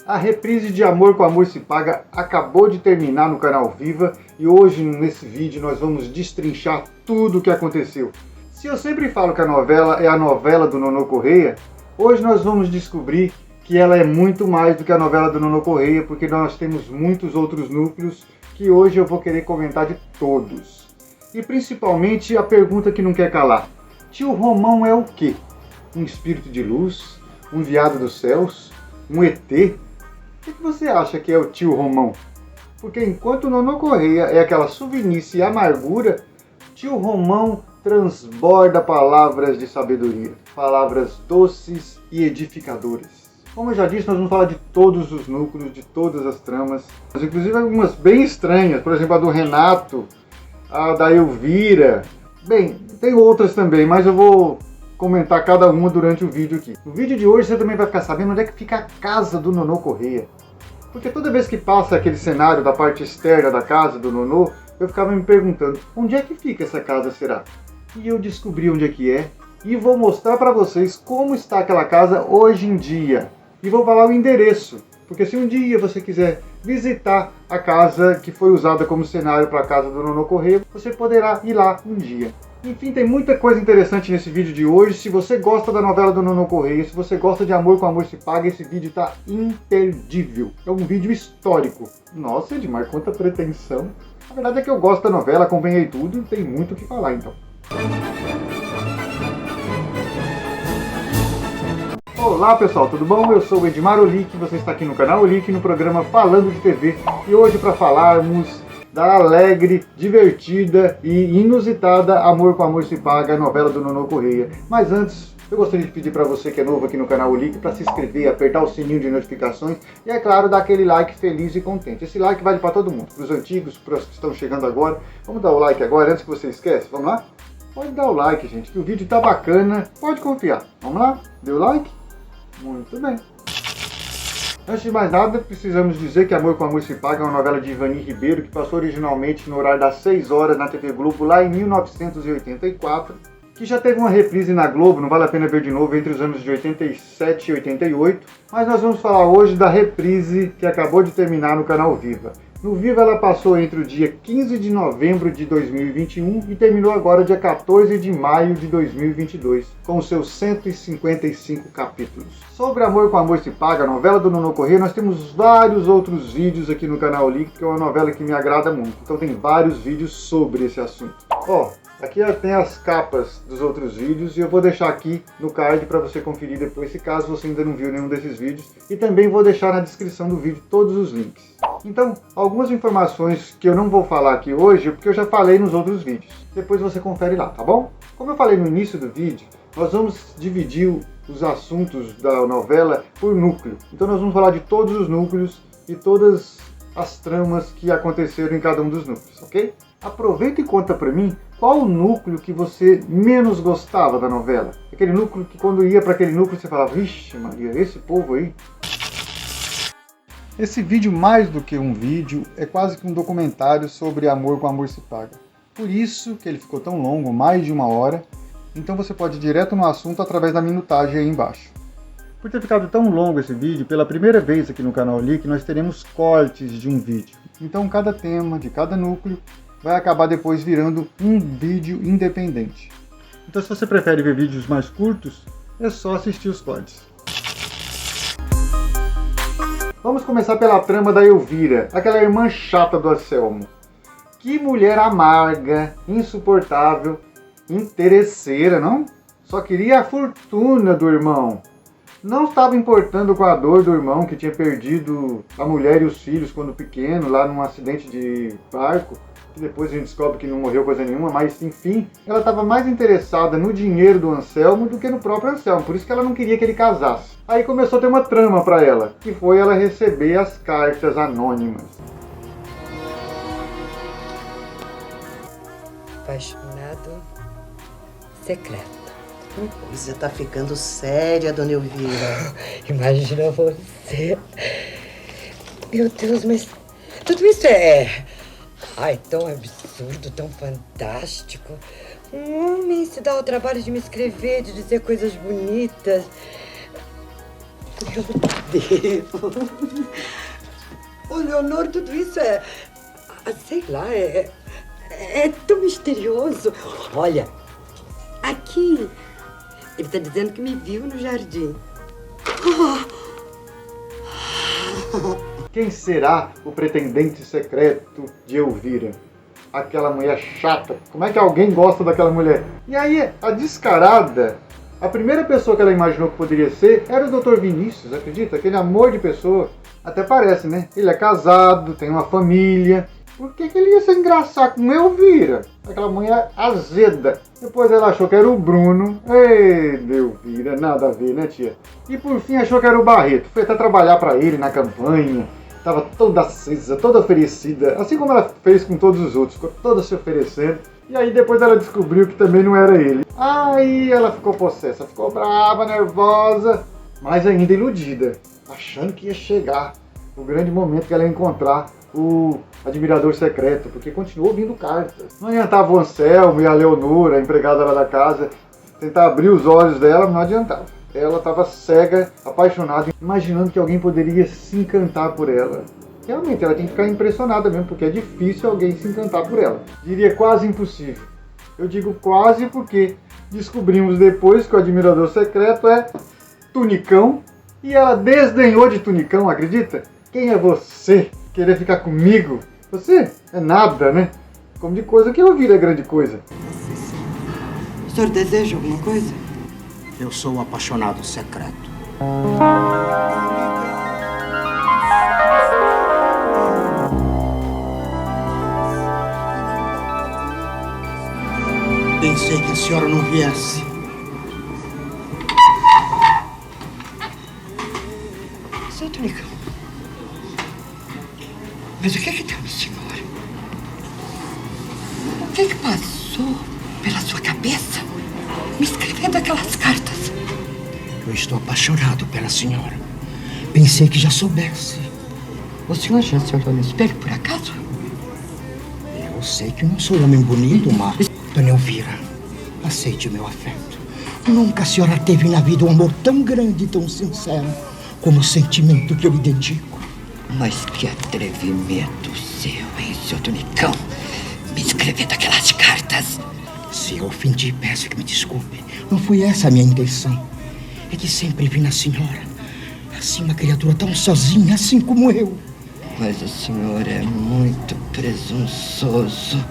A reprise de Amor com Amor se Paga acabou de terminar no canal Viva e hoje nesse vídeo nós vamos destrinchar tudo o que aconteceu. Se eu sempre falo que a novela é a novela do Nonô Correia, hoje nós vamos descobrir que ela é muito mais do que a novela do Nonô Correia, porque nós temos muitos outros núcleos que hoje eu vou querer comentar de todos. E principalmente a pergunta que não quer calar. Tio Romão é o quê? Um espírito de luz? Um enviado dos céus? Um ET? O que você acha que é o tio Romão? Porque enquanto o Nonô Correia é aquela suvinice e amargura, tio Romão transborda palavras de sabedoria, palavras doces e edificadoras. Como eu já disse, nós vamos falar de todos os núcleos, de todas as tramas, inclusive algumas bem estranhas, por exemplo a do Renato, a da Elvira. Bem, tem outras também, mas eu vou comentar cada uma durante o vídeo aqui. No vídeo de hoje você também vai ficar sabendo onde é que fica a casa do Nonô Correia. Porque toda vez que passa aquele cenário da parte externa da casa do Nonô, eu ficava me perguntando, onde é que fica essa casa, será? E eu descobri onde é que é, e vou mostrar para vocês como está aquela casa hoje em dia. E vou falar o endereço, porque se um dia você quiser visitar a casa que foi usada como cenário para a casa do Nonô Correia, você poderá ir lá um dia. Enfim, tem muita coisa interessante nesse vídeo de hoje. Se você gosta da novela do Nonô Correia, se você gosta de Amor com Amor se Paga, esse vídeo tá imperdível. É um vídeo histórico. Nossa, Edmar, quanta pretensão. A verdade é que eu gosto da novela, acompanhei tudo e tem muito o que falar, então. Olá pessoal, tudo bom? Eu sou o Edmar Olic, você está aqui no canal Olic, no programa Falando de TV. E hoje para falarmos da alegre, divertida e inusitada Amor com Amor se Paga, a novela do Nonô Correia. Mas antes, eu gostaria de pedir para você que é novo aqui no canal Olic para se inscrever, apertar o sininho de notificações e, é claro, dar aquele like feliz e contente. Esse like vale para todo mundo, para os antigos, para os que estão chegando agora. Vamos dar o like agora, antes que você esqueça. Vamos lá? Pode dar o like, gente, que o vídeo tá bacana. Pode confiar. Vamos lá? Deu like? Muito bem. Antes de mais nada, precisamos dizer que Amor com Amor se Paga é uma novela de Ivani Ribeiro que passou originalmente no horário das 6 horas na TV Globo lá em 1984, que já teve uma reprise na Globo, não vale a pena ver de novo, entre os anos de 87 e 88, mas nós vamos falar hoje da reprise que acabou de terminar no canal Viva. No Viva ela passou entre o dia 15 de novembro de 2021 e terminou agora dia 14 de maio de 2022, com seus 155 capítulos. Sobre Amor com Amor se Paga, a novela do Nonô Correia, nós temos vários outros vídeos aqui no canal Olic, que é uma novela que me agrada muito. Então tem vários vídeos sobre esse assunto. Aqui tem as capas dos outros vídeos e eu vou deixar aqui no card para você conferir depois, se caso você ainda não viu nenhum desses vídeos. E também vou deixar na descrição do vídeo todos os links. Então, algumas informações que eu não vou falar aqui hoje, porque eu já falei nos outros vídeos. Depois você confere lá, tá bom? Como eu falei no início do vídeo, nós vamos dividir os assuntos da novela por núcleo. Então nós vamos falar de todos os núcleos e todas as tramas que aconteceram em cada um dos núcleos, ok? Aproveita e conta pra mim qual o núcleo que você menos gostava da novela. Aquele núcleo que quando ia para aquele núcleo você falava, vixe Maria, esse povo aí. Esse vídeo, mais do que um vídeo, é quase que um documentário sobre Amor com Amor se Paga. Por isso que ele ficou tão longo, mais de 1 hora, então você pode ir direto no assunto através da minutagem aí embaixo. Por ter ficado tão longo esse vídeo, pela primeira vez aqui no canal Olic, nós teremos cortes de um vídeo. Então cada tema de cada núcleo vai acabar depois virando um vídeo independente. Então se você prefere ver vídeos mais curtos, é só assistir os cortes. Vamos começar pela trama da Elvira, aquela irmã chata do Anselmo. Que mulher amarga, insuportável, interesseira, não? Só queria a fortuna do irmão. Não estava importando com a dor do irmão que tinha perdido a mulher e os filhos quando pequeno, lá num acidente de barco. Que depois a gente descobre que não morreu coisa nenhuma, mas enfim, ela estava mais interessada no dinheiro do Anselmo do que no próprio Anselmo, por isso que ela não queria que ele casasse. Aí começou a ter uma trama para ela, que foi ela receber as cartas anônimas. Apaixonado secreto. Coisa tá ficando séria, dona Elvira. Imagina você. Meu Deus, mas tudo isso é... Ai, tão absurdo, tão fantástico. Um homem se dá o trabalho de me escrever, de dizer coisas bonitas. Meu Deus! Ô, Leonor, tudo isso sei lá, é tão misterioso. Olha, aqui, ele tá dizendo que me viu no jardim. Quem será o pretendente secreto de Elvira? Aquela mulher chata. Como é que alguém gosta daquela mulher? E aí, a descarada, a primeira pessoa que ela imaginou que poderia ser era o Dr. Vinícius, acredita? Aquele amor de pessoa. Até parece, né? Ele é casado, tem uma família. Por que ele ia se engraçar com Elvira? Aquela mulher azeda. Depois ela achou que era o Bruno. Ei, Elvira, nada a ver, né, tia? E por fim achou que era o Barreto. Foi até trabalhar pra ele na campanha. Tava toda acesa, toda oferecida. Assim como ela fez com todos os outros. Ficou toda se oferecendo. E aí depois ela descobriu que também não era ele. Aí ela ficou possessa. Ficou brava, nervosa. Mas ainda iludida. Achando que ia chegar o grande momento que ela ia encontrar o admirador secreto, porque continuou vindo cartas. Não adiantava o Anselmo e a Leonora, a empregada lá da casa, tentar abrir os olhos dela, não adiantava. Ela estava cega, apaixonada, imaginando que alguém poderia se encantar por ela. Realmente, ela tem que ficar impressionada mesmo, porque é difícil alguém se encantar por ela. Diria quase impossível. Eu digo quase porque descobrimos depois que o admirador secreto é Tunicão, e ela desdenhou de Tunicão, acredita? Quem é você? Querer ficar comigo? Você é nada, né? Como de coisa que Elvira é grande coisa. O senhor deseja alguma coisa? Eu sou o apaixonado secreto. Pensei que a senhora não viesse. Seu Tunicão. Mas o que tem, senhor? O que passou pela sua cabeça me escrevendo aquelas cartas? Eu estou apaixonado pela senhora. Pensei que já soubesse. O senhor já se olhou no espelho, por acaso? Eu sei que não sou um homem bonito, mas... Dona Elvira, aceite o meu afeto. Nunca a senhora teve na vida um amor tão grande e tão sincero como o sentimento que eu lhe dedico. Mas que atrevimento seu, hein, seu Tunicão? Me escrever daquelas cartas. Se eu ofendi, peço que me desculpe. Não foi essa a minha intenção. É que sempre vi na senhora, assim, uma criatura tão sozinha, assim como eu. Mas o senhor é muito presunçoso.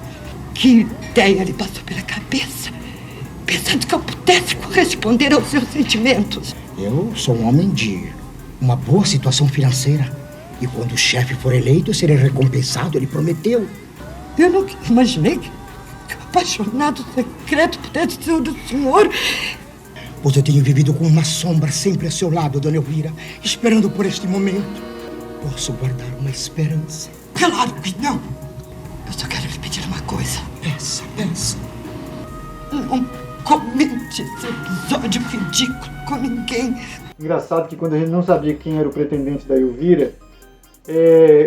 Que ideia lhe passou pela cabeça? Pensando que eu pudesse corresponder aos seus sentimentos. Eu sou um homem de uma boa situação financeira. E quando o chefe for eleito, serei recompensado, ele prometeu. Eu nunca imaginei que o apaixonado secreto pudesse ser o do senhor. Pois eu tenho vivido com uma sombra sempre a seu lado, Dona Elvira, esperando por este momento. Posso guardar uma esperança? Claro que não. Eu só quero lhe pedir uma coisa. Peça, peça. Não comente esse episódio ridículo com ninguém. Engraçado que quando a gente não sabia quem era o pretendente da Elvira,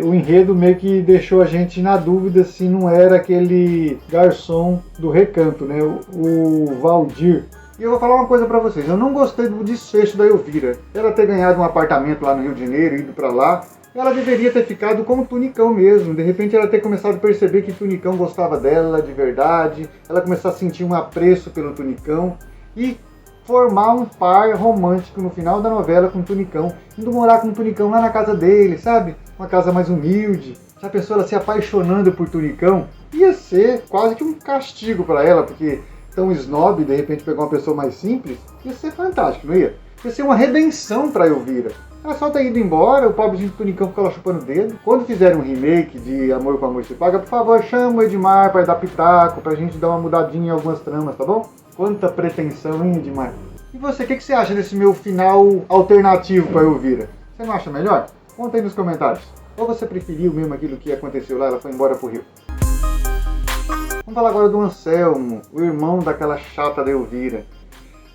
o enredo meio que deixou a gente na dúvida se não era aquele garçom do Recanto, né? O Valdir. E eu vou falar uma coisa pra vocês, eu não gostei do desfecho da Elvira. Ela ter ganhado um apartamento lá no Rio de Janeiro, ido pra lá, ela deveria ter ficado com o Tunicão mesmo. De repente ela ter começado a perceber que o Tunicão gostava dela de verdade, ela começar a sentir um apreço pelo Tunicão e formar um par romântico no final da novela com o Tunicão, indo morar com o Tunicão lá na casa dele, sabe? Uma casa mais humilde. Já pensou ela se apaixonando por Tunicão? Ia ser quase que um castigo pra ela, porque tão snob, de repente pegar uma pessoa mais simples, ia ser fantástico, não ia? Ia ser uma redenção pra Elvira. Ela só ter ido embora, o pobrezinho do Tunicão ficou lá chupando o dedo. Quando fizerem um remake de Amor com Amor se Paga, por favor, chama o Edmar pra dar pitaco, pra gente dar uma mudadinha em algumas tramas, tá bom? Quanta pretensão, hein, Edmar? E você, o que você acha desse meu final alternativo pra Elvira? Você não acha melhor? Conta aí nos comentários. Ou você preferiu mesmo aquilo que aconteceu lá, ela foi embora pro Rio? Vamos falar agora do Anselmo, o irmão daquela chata da Elvira.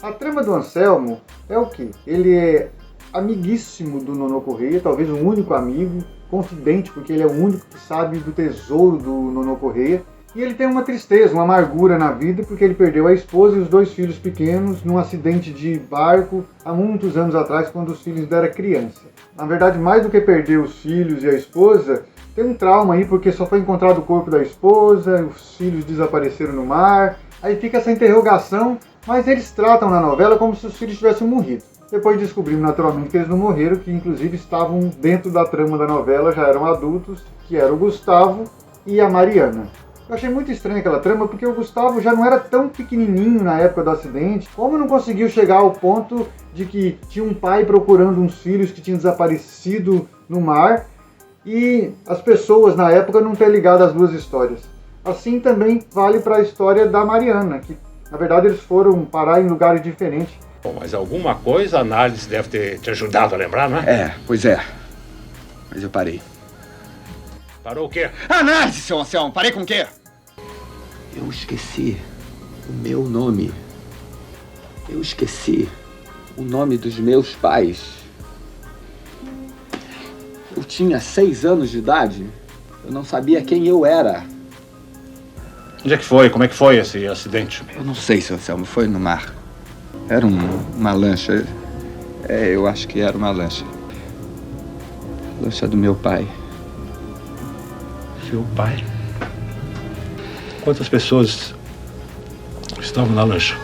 A trama do Anselmo é o quê? Ele é amiguíssimo do Nonô Correia, talvez o único amigo, confidente, porque ele é o único que sabe do tesouro do Nonô Correia. E ele tem uma tristeza, uma amargura na vida, porque ele perdeu a esposa e os 2 filhos pequenos num acidente de barco há muitos anos atrás, quando os filhos ainda eram criança. Na verdade, mais do que perder os filhos e a esposa, tem um trauma aí, porque só foi encontrado o corpo da esposa, os filhos desapareceram no mar. Aí fica essa interrogação, mas eles tratam na novela como se os filhos tivessem morrido. Depois descobrimos naturalmente que eles não morreram, que inclusive estavam dentro da trama da novela, já eram adultos, que era o Gustavo e a Mariana. Eu achei muito estranha aquela trama, porque o Gustavo já não era tão pequenininho na época do acidente. Como não conseguiu chegar ao ponto de que tinha um pai procurando uns filhos que tinham desaparecido no mar, e as pessoas na época não ter ligado as 2 histórias. Assim também vale para a história da Mariana, que na verdade eles foram parar em lugares diferentes. Bom, mas alguma coisa a análise deve ter te ajudado a lembrar, não é? É, pois é. Mas eu parei. Parou o quê? Análise, seu Anselmo! Parei com o quê? Eu esqueci o meu nome. Eu esqueci o nome dos meus pais. Eu tinha 6 anos de idade. Eu não sabia quem eu era. Onde é que foi? Como é que foi esse acidente? Eu não sei, seu Anselmo. Foi no mar. Era uma lancha. Eu acho que era uma lancha. Lancha do meu pai. Seu pai? Quantas pessoas estavam na lancha?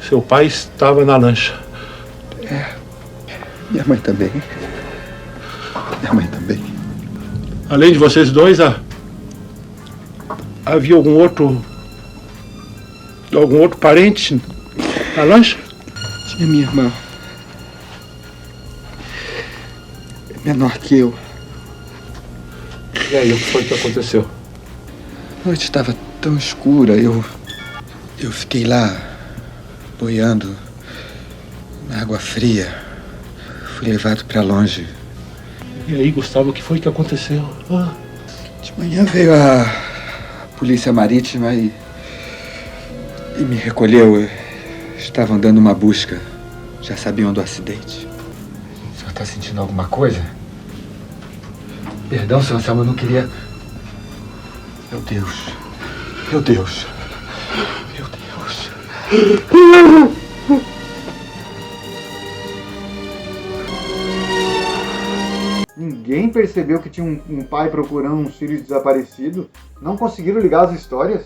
Seu pai estava na lancha. Minha mãe também. Minha mãe também. Além de vocês dois, havia algum outro parente na lancha? Tinha minha irmã. Menor que eu. E aí, o que foi que aconteceu? A noite estava tão escura, eu fiquei lá, boiando na água fria. Fui levado para longe. E aí, Gustavo, o que foi que aconteceu? De manhã veio a polícia marítima e me recolheu. Estavam dando uma busca. Já sabiam do acidente. O senhor está sentindo alguma coisa? Perdão, senhor Anselmo, eu não queria... Meu Deus. Meu Deus. Meu Deus. Ninguém percebeu que tinha um pai procurando uns filhos desaparecidos? Não conseguiram ligar as histórias?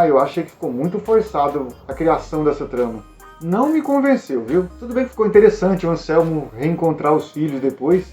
Eu achei que ficou muito forçado a criação dessa trama. Não me convenceu, viu? Tudo bem que ficou interessante o Anselmo reencontrar os filhos depois,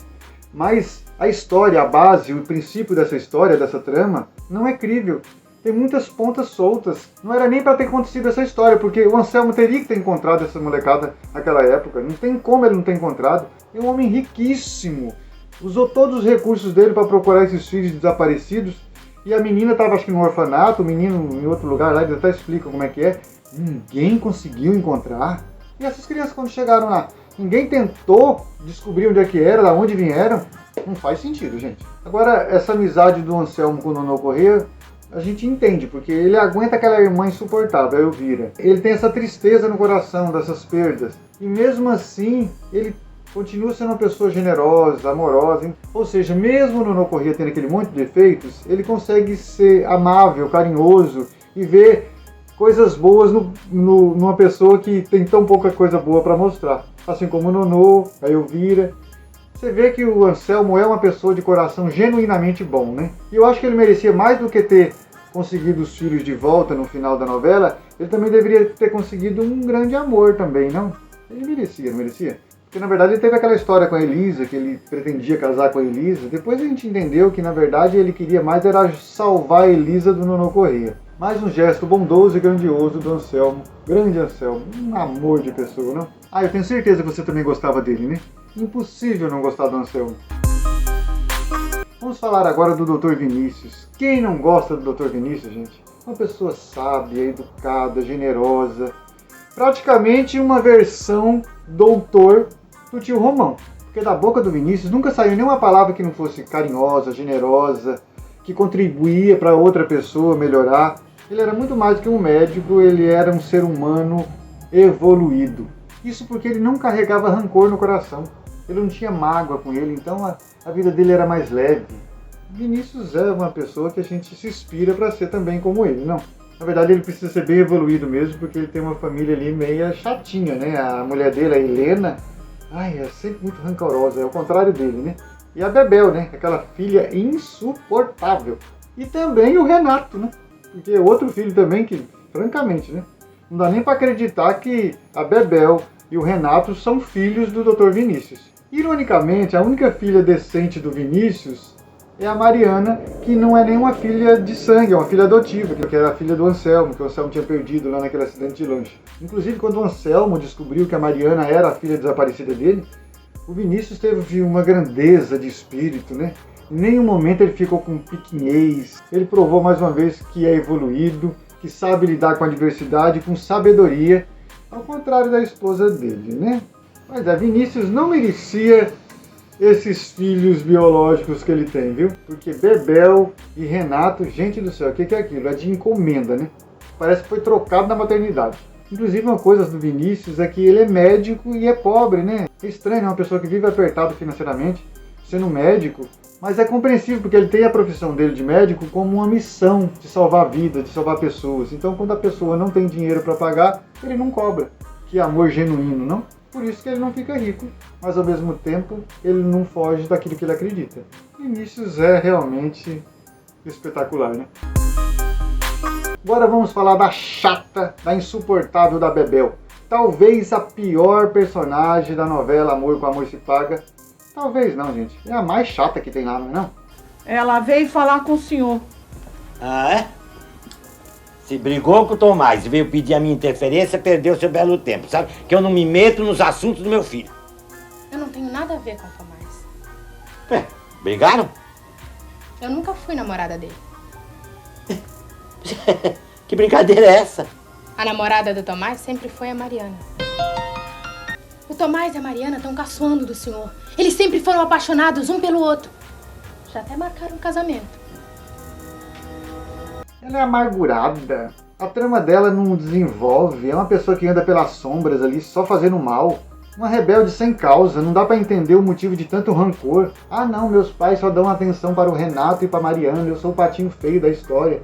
mas a história, a base, o princípio dessa história, dessa trama, não é crível. Tem muitas pontas soltas. Não era nem para ter acontecido essa história, porque o Anselmo teria que ter encontrado essa molecada naquela época. Não tem como ele não ter encontrado. É um homem riquíssimo. Usou todos os recursos dele para procurar esses filhos desaparecidos. E a menina estava, acho que no orfanato, o menino em outro lugar lá, eles até explicam como é que é. Ninguém conseguiu encontrar. E essas crianças, quando chegaram lá, ninguém tentou descobrir onde é que era, de onde vieram. Não faz sentido, gente. Agora, essa amizade do Anselmo com o Nonô Corrêa, a gente entende, porque ele aguenta aquela irmã insuportável, a Elvira. Ele tem essa tristeza no coração dessas perdas. E mesmo assim, ele continua sendo uma pessoa generosa, amorosa. Ou seja, mesmo o Nonô Corrêa tendo aquele monte de defeitos, ele consegue ser amável, carinhoso e ver coisas boas numa pessoa que tem tão pouca coisa boa para mostrar. Assim como o Nonô, a Elvira. Você vê que o Anselmo é uma pessoa de coração genuinamente bom, né? E eu acho que ele merecia mais do que ter conseguido os filhos de volta no final da novela, ele também deveria ter conseguido um grande amor também, não? Ele merecia, não merecia? Porque na verdade ele teve aquela história com a Elisa, que ele pretendia casar com a Elisa. Depois a gente entendeu que na verdade ele queria mais era salvar a Elisa do Nonô Corrêa. Mais um gesto bondoso e grandioso do Anselmo. Grande Anselmo, um amor de pessoa, não? Eu tenho certeza que você também gostava dele, né? Impossível não gostar do Anselmo. Vamos falar agora do Dr. Vinícius. Quem não gosta do Dr. Vinícius, gente? Uma pessoa sábia, educada, generosa. Praticamente uma versão doutor do tio Romão. Porque da boca do Vinícius nunca saiu nenhuma palavra que não fosse carinhosa, generosa, que contribuía para outra pessoa melhorar. Ele era muito mais do que um médico, ele era um ser humano evoluído. Isso porque ele não carregava rancor no coração. Ele não tinha mágoa com ele, então a vida dele era mais leve. Vinícius é uma pessoa que a gente se inspira para ser também como ele, não? Na verdade, ele precisa ser bem evoluído mesmo, porque ele tem uma família ali meia chatinha, né? A mulher dele, a Helena, é sempre muito rancorosa, é o contrário dele, né? E a Bebel, né? Aquela filha insuportável. E também o Renato, né? Porque é outro filho também que, francamente, né? Não dá nem para acreditar que a Bebel e o Renato são filhos do Dr. Vinícius. Ironicamente, a única filha decente do Vinícius é a Mariana, que não é nenhuma filha de sangue, é uma filha adotiva, que era a filha do Anselmo, que o Anselmo tinha perdido lá naquele acidente de lanche. Inclusive, quando o Anselmo descobriu que a Mariana era a filha desaparecida dele, o Vinícius teve uma grandeza de espírito, né? Em nenhum momento ele ficou com pequenez. Ele provou mais uma vez que é evoluído, que sabe lidar com a adversidade com sabedoria, ao contrário da esposa dele, né? Mas Vinícius não merecia esses filhos biológicos que ele tem, viu? Porque Bebel e Renato, gente do céu, o que é aquilo? É de encomenda, né? Parece que foi trocado na maternidade. Inclusive, uma coisa do Vinícius é que ele é médico e é pobre, né? É estranho, é uma pessoa que vive apertado financeiramente, sendo médico, mas é compreensível porque ele tem a profissão dele de médico como uma missão de salvar vidas, de salvar pessoas. Então, quando a pessoa não tem dinheiro para pagar, ele não cobra. Que amor genuíno, não? Por isso que ele não fica rico, mas ao mesmo tempo ele não foge daquilo que ele acredita. Vinícius é realmente espetacular, né? Agora vamos falar da chata, da insuportável da Bebel. Talvez a pior personagem da novela Amor com Amor se Paga. Talvez não, gente. É a mais chata que tem lá, não é não? Ela veio falar com o senhor. Ah, é? Se brigou com o Tomás e veio pedir a minha interferência, perdeu seu belo tempo, sabe? Que eu não me meto nos assuntos do meu filho. Eu não tenho nada a ver com o Tomás. Brigaram? Eu nunca fui namorada dele. Que brincadeira é essa? A namorada do Tomás sempre foi a Mariana. O Tomás e a Mariana estão caçoando do senhor. Eles sempre foram apaixonados um pelo outro. Já até marcaram um casamento. Ela é amargurada. A trama dela não desenvolve. É uma pessoa que anda pelas sombras ali, só fazendo mal. Uma rebelde sem causa. Não dá pra entender o motivo de tanto rancor. Ah não, meus pais só dão atenção para o Renato e para a Mariana. Eu sou o patinho feio da história.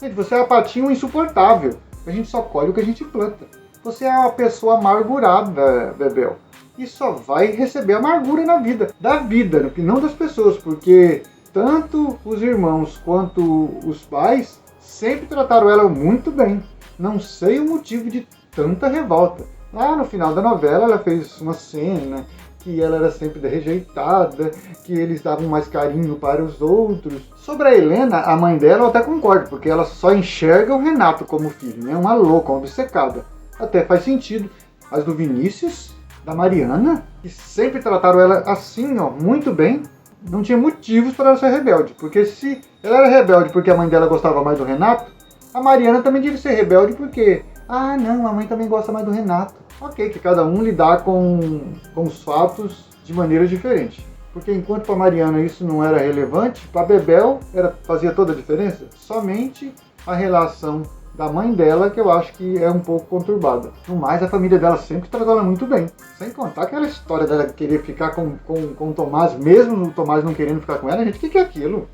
Gente, você é a patinho insuportável. A gente só colhe o que a gente planta. Você é uma pessoa amargurada, Bebel. E só vai receber amargura na vida. Da vida, não das pessoas. Porque tanto os irmãos quanto os pais sempre trataram ela muito bem. Não sei o motivo de tanta revolta. Lá no final da novela ela fez uma cena que ela era sempre rejeitada, que eles davam mais carinho para os outros. Sobre a Helena, a mãe dela eu até concordo, porque ela só enxerga o Renato como filho, né? Uma louca, uma obcecada. Até faz sentido. Mas do Vinícius, da Mariana, que sempre trataram ela assim, ó, muito bem, não tinha motivos para ela ser rebelde. Porque se ela era rebelde porque a mãe dela gostava mais do Renato, a Mariana também devia ser rebelde porque, ah não, a mãe também gosta mais do Renato. Ok, que cada um lidar com os fatos de maneira diferente. Porque enquanto para Mariana isso não era relevante, para Bebel fazia toda a diferença. Somente a relação da mãe dela que eu acho que é um pouco conturbada. No mais, a família dela sempre tratou ela muito bem. Sem contar aquela história dela querer ficar com o Tomás, mesmo o Tomás não querendo ficar com ela. Gente, o que é aquilo?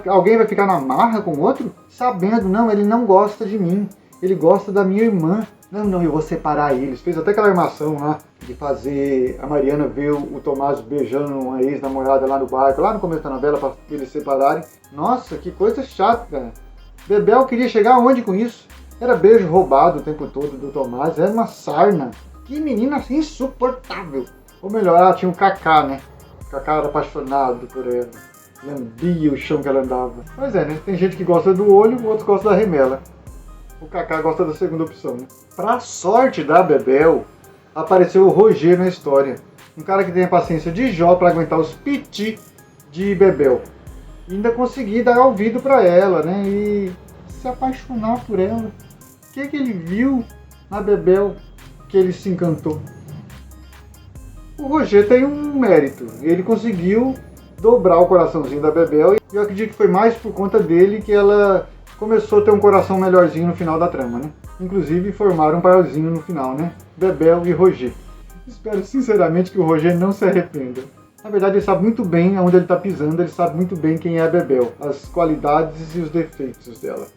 Alguém vai ficar na marra com o outro? Sabendo, não, ele não gosta de mim. Ele gosta da minha irmã. Não, eu vou separar eles. Fez até aquela armação lá de fazer a Mariana ver o Tomás beijando uma ex-namorada lá no barco, lá no começo da novela, para eles se separarem. Nossa, que coisa chata, cara. Bebel queria chegar aonde com isso? Era beijo roubado o tempo todo do Tomás, era uma sarna. Que menina assim insuportável. Ou melhor, ela tinha um Cacá, né? O Cacá era apaixonado por ela. Lambia o chão que ela andava. Pois é, né? Tem gente que gosta do olho, outros gostam da remela. O Cacá gosta da segunda opção, né? Pra sorte da Bebel, apareceu o Roger na história. Um cara que tem a paciência de Jó pra aguentar os piti de Bebel. E ainda conseguir dar ouvido pra ela, né? E se apaixonar por ela. O que ele viu na Bebel que ele se encantou? O Roger tem um mérito. Ele conseguiu dobrar o coraçãozinho da Bebel. E eu acredito que foi mais por conta dele que ela começou a ter um coração melhorzinho no final da trama, né? Inclusive formaram um parzinho no final, né? Bebel e Roger. Espero sinceramente que o Roger não se arrependa. Na verdade, ele sabe muito bem aonde ele está pisando, ele sabe muito bem quem é a Bebel, as qualidades e os defeitos dela.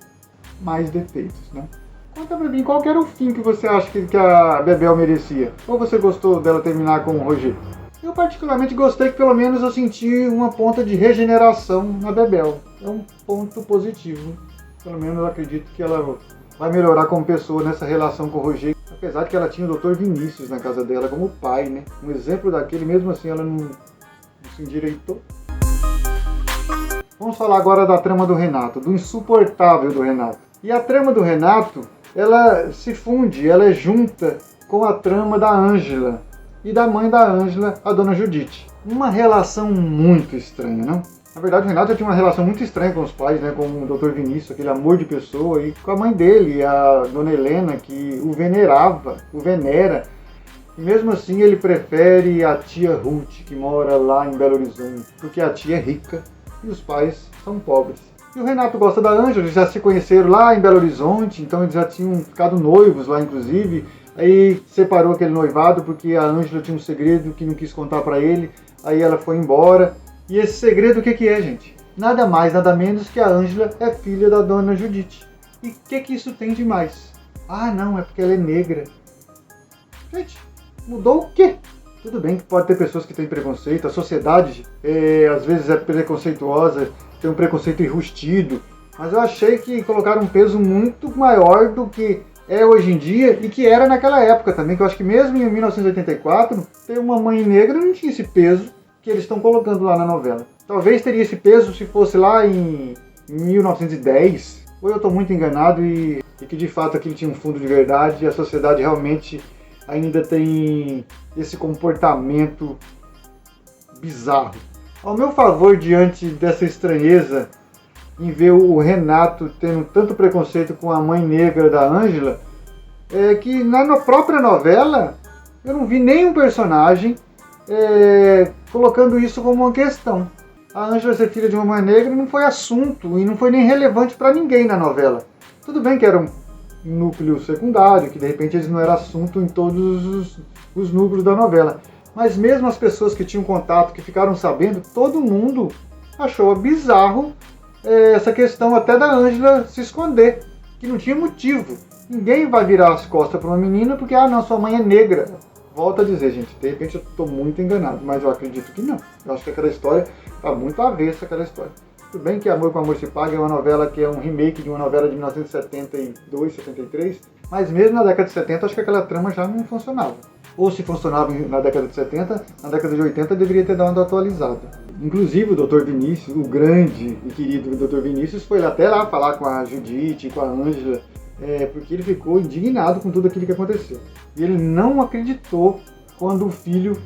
Mais defeitos, né? Conta pra mim, qual que era o fim que você acha que a Bebel merecia? Ou você gostou dela terminar com o Roger? Eu particularmente gostei que pelo menos eu senti uma ponta de regeneração na Bebel. É um ponto positivo. Pelo menos eu acredito que ela vai melhorar como pessoa nessa relação com o Roger. Apesar de que ela tinha o Dr. Vinícius na casa dela como pai, né? Um exemplo daquele, mesmo assim ela não se endireitou. Vamos falar agora da trama do Renato, do insuportável do Renato. E a trama do Renato, ela se funde, ela é junta com a trama da Ângela e da mãe da Ângela, a dona Judite. Uma relação muito estranha, não? Na verdade, o Renato já tinha uma relação muito estranha com os pais, né? Com o Dr. Vinícius, aquele amor de pessoa, e com a mãe dele, a dona Helena, que o venerava, o venera. E mesmo assim, ele prefere a tia Ruth, que mora lá em Belo Horizonte, porque a tia é rica e os pais são pobres. E o Renato gosta da Ângela, eles já se conheceram lá em Belo Horizonte, então eles já tinham ficado noivos lá, inclusive. Aí separou aquele noivado porque a Ângela tinha um segredo que não quis contar pra ele, aí ela foi embora. E esse segredo o que é, gente? Nada mais, nada menos que a Ângela é filha da dona Judite. E o que isso tem de mais? Ah, não, é porque ela é negra. Gente, mudou o quê? Tudo bem que pode ter pessoas que têm preconceito, a sociedade às vezes é preconceituosa, tem um preconceito enrustido, mas eu achei que colocaram um peso muito maior do que é hoje em dia e que era naquela época também, que eu acho que mesmo em 1984, ter uma mãe negra não tinha esse peso que eles estão colocando lá na novela. Talvez teria esse peso se fosse lá em 1910, ou eu estou muito enganado e que de fato aquilo tinha um fundo de verdade e a sociedade realmente ainda tem esse comportamento bizarro. Ao meu favor, diante dessa estranheza em ver o Renato tendo tanto preconceito com a mãe negra da Ângela, é que na própria novela eu não vi nenhum personagem colocando isso como uma questão. A Ângela ser filha de uma mãe negra não foi assunto e não foi nem relevante para ninguém na novela. Tudo bem que era um núcleo secundário, que de repente eles não eram assunto em todos os núcleos da novela. Mas mesmo as pessoas que tinham contato, que ficaram sabendo, todo mundo achou bizarro essa questão até da Ângela se esconder, que não tinha motivo. Ninguém vai virar as costas para uma menina porque, não, sua mãe é negra. Volto a dizer, gente, de repente eu estou muito enganado, mas eu acredito que não. Eu acho que aquela história está muito avessa aquela história. Tudo bem que Amor com Amor se Paga é uma novela que é um remake de uma novela de 1972, 73, mas mesmo na década de 70 acho que aquela trama já não funcionava. Ou se funcionava na década de 70, na década de 80 deveria ter dado uma atualizada. Inclusive o Dr. Vinícius, o grande e querido Dr. Vinícius, foi até lá falar com a Judite, com a Ângela, porque ele ficou indignado com tudo aquilo que aconteceu. E ele não acreditou quando o filho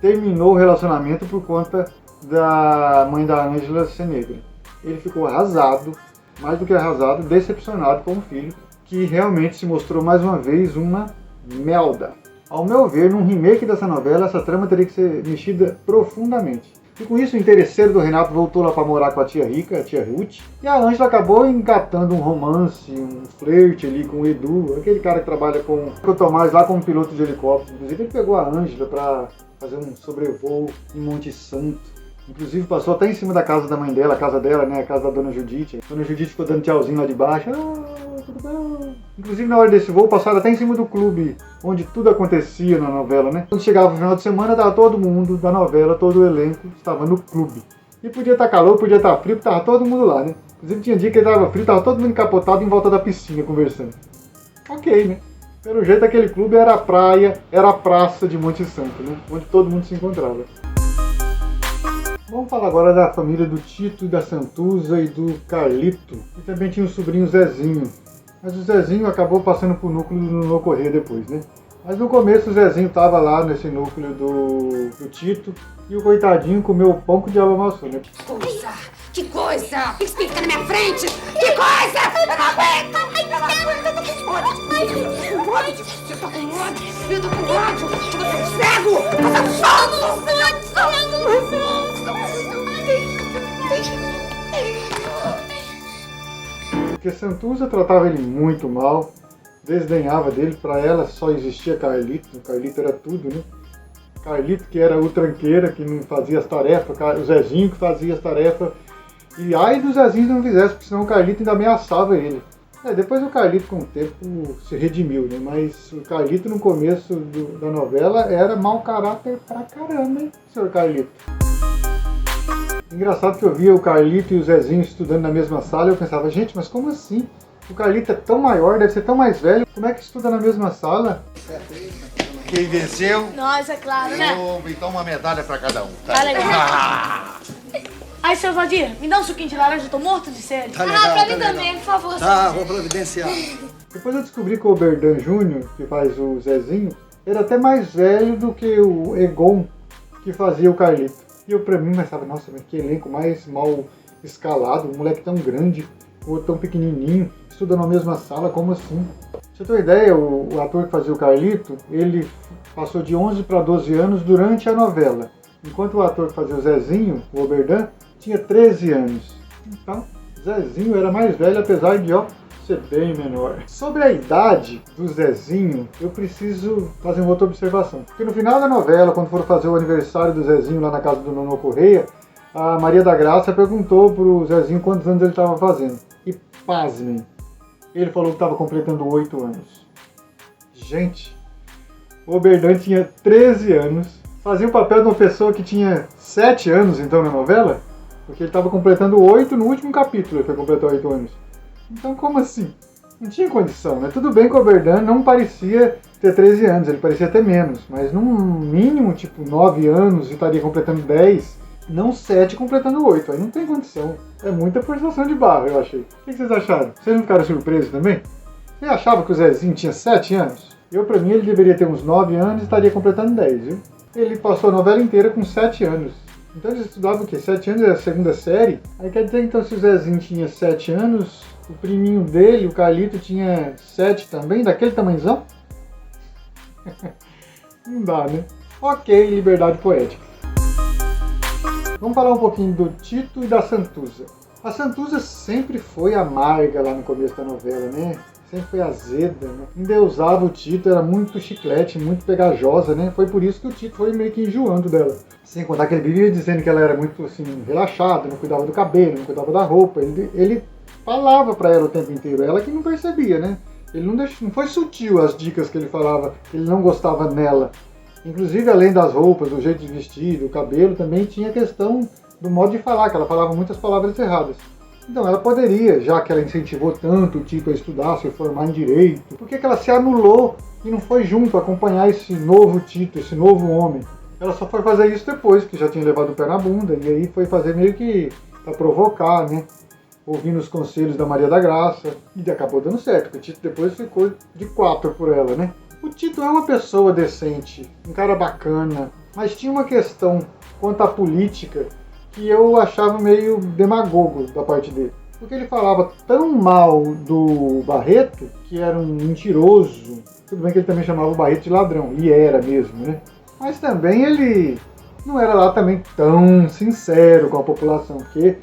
terminou o relacionamento por conta da mãe da Ângela ser negra. Ele ficou arrasado, mais do que arrasado, decepcionado com o filho, que realmente se mostrou mais uma vez uma melda. Ao meu ver, num remake dessa novela, essa trama teria que ser mexida profundamente. E com isso, o interesseiro do Renato voltou lá para morar com a tia rica, a tia Ruth, e a Ângela acabou engatando um romance, um flerte ali com o Edu, aquele cara que trabalha com o Tomás lá como piloto de helicóptero. Inclusive, ele pegou a Ângela para fazer um sobrevoo em Monte Santo. Inclusive, passou até em cima da casa da mãe dela, a casa dela, né, a casa da dona Judite. A dona Judite ficou dando tchauzinho lá de baixo. Tudo bem. Inclusive, na hora desse voo, passaram até em cima do clube, onde tudo acontecia na novela, né? Quando chegava o final de semana, tava todo mundo da novela, todo o elenco, estava no clube. E podia estar calor, podia estar frio, tava todo mundo lá, né? Inclusive, tinha dia que tava frio, tava todo mundo encapotado em volta da piscina, conversando. Ok, né? Pelo jeito, aquele clube era a praia, era a praça de Monte Santo, né? Onde todo mundo se encontrava. Vamos falar agora da família do Tito, da Santuza e do Carlito. E também tinha o sobrinho Zezinho. Mas o Zezinho acabou passando pro núcleo do ocorrer depois, né? Mas no começo o Zezinho tava lá nesse núcleo do Tito e o coitadinho comeu o pão com o diabo amassou, né? Que coisa! Por que você fica na minha frente? Que coisa! Eu não aguento! Eu tô com ódio! Eu tô com ódio! Eu tô com ódio! Eu tô cego! Eu tô Porque Santuza tratava ele muito mal, desdenhava dele, pra ela só existia Carlito, o Carlito era tudo, né? Carlito, que era o tranqueira, que não fazia as tarefas, o Zezinho que fazia as tarefas. E ai do Zezinho não fizesse, porque senão o Carlito ainda ameaçava ele. Depois o Carlito com o tempo se redimiu, né? Mas o Carlito no começo da novela era mau caráter pra caramba, hein, senhor Carlito? Engraçado que eu via o Carlito e o Zezinho estudando na mesma sala e eu pensava, gente, mas como assim? O Carlito é tão maior, deve ser tão mais velho, como é que estuda na mesma sala? Quem venceu? Nós, é claro, né? Então uma medalha pra cada um. Tá legal. Aí, seu Valdir, me dá um suquinho de laranja, eu tô morto de sede. Tá legal, pra mim tá também, por favor. Tá, vou providenciar. Depois eu descobri que o Oberdan Júnior, que faz o Zezinho, era até mais velho do que o Egon, que fazia o Carlito. E eu pra mim pensava, nossa, mas que elenco mais mal escalado, um moleque tão grande, o outro tão pequenininho, estuda na mesma sala, como assim? Pra você ter uma ideia, o ator que fazia o Carlito, ele passou de 11 para 12 anos durante a novela. Enquanto o ator que fazia o Zezinho, o Oberdan, tinha 13 anos. Então, Zezinho era mais velho, apesar de ser bem menor. Sobre a idade do Zezinho, eu preciso fazer uma outra observação. Porque no final da novela, quando foram fazer o aniversário do Zezinho lá na casa do Nono Correia, a Maria da Graça perguntou pro Zezinho quantos anos ele estava fazendo. E pasmem, ele falou que estava completando 8 anos. Gente, o Oberdan tinha 13 anos, fazia o papel de uma pessoa que tinha 7 anos então na novela, porque ele estava completando 8 no último capítulo, ele foi completar 8 anos. Então como assim? Não tinha condição, né? Tudo bem que o Oberdan não parecia ter 13 anos, ele parecia ter menos, mas num mínimo, tipo 9 anos, estaria completando 10, não 7 completando 8, aí não tem condição. É muita forçação de barra, eu achei. O que vocês acharam? Vocês não ficaram surpresos também? Você achava que o Zezinho tinha 7 anos? Pra mim, ele deveria ter uns 9 anos e estaria completando 10, viu? Ele passou a novela inteira com 7 anos. Então eles estudavam o quê? 7 anos é a segunda série? Aí quer dizer, então, se o Zezinho tinha 7 anos, o priminho dele, o Carlito, tinha 7 também, daquele tamanhozão? Não dá, né? Ok, liberdade poética. Vamos falar um pouquinho do Tito e da Santuza. A Santuza sempre foi amarga lá no começo da novela, né? Sempre foi azeda, né? Endeusava o Tito, era muito chiclete, muito pegajosa, né? Foi por isso que o Tito foi meio que enjoando dela. Sem contar que ele vivia dizendo que ela era muito, assim, relaxada, não cuidava do cabelo, não cuidava da roupa. Ele falava pra ela o tempo inteiro, ela que não percebia, né? Ele não foi sutil as dicas que ele falava, que ele não gostava nela. Inclusive, além das roupas, do jeito de vestir, do cabelo, também tinha a questão do modo de falar, que ela falava muitas palavras erradas. Então ela poderia, já que ela incentivou tanto o Tito a estudar, se formar em Direito, por que ela se anulou e não foi junto acompanhar esse novo Tito, esse novo homem? Ela só foi fazer isso depois, que já tinha levado o pé na bunda, e aí foi fazer meio que para provocar, né? Ouvindo os conselhos da Maria da Graça, e acabou dando certo, porque o Tito depois ficou de 4 por ela, né? O Tito é uma pessoa decente, um cara bacana, mas tinha uma questão quanto à política que eu achava meio demagogo da parte dele. Porque ele falava tão mal do Barreto, que era um mentiroso. Tudo bem que ele também chamava o Barreto de ladrão, e era mesmo, né? Mas também ele não era lá também tão sincero com a população, porque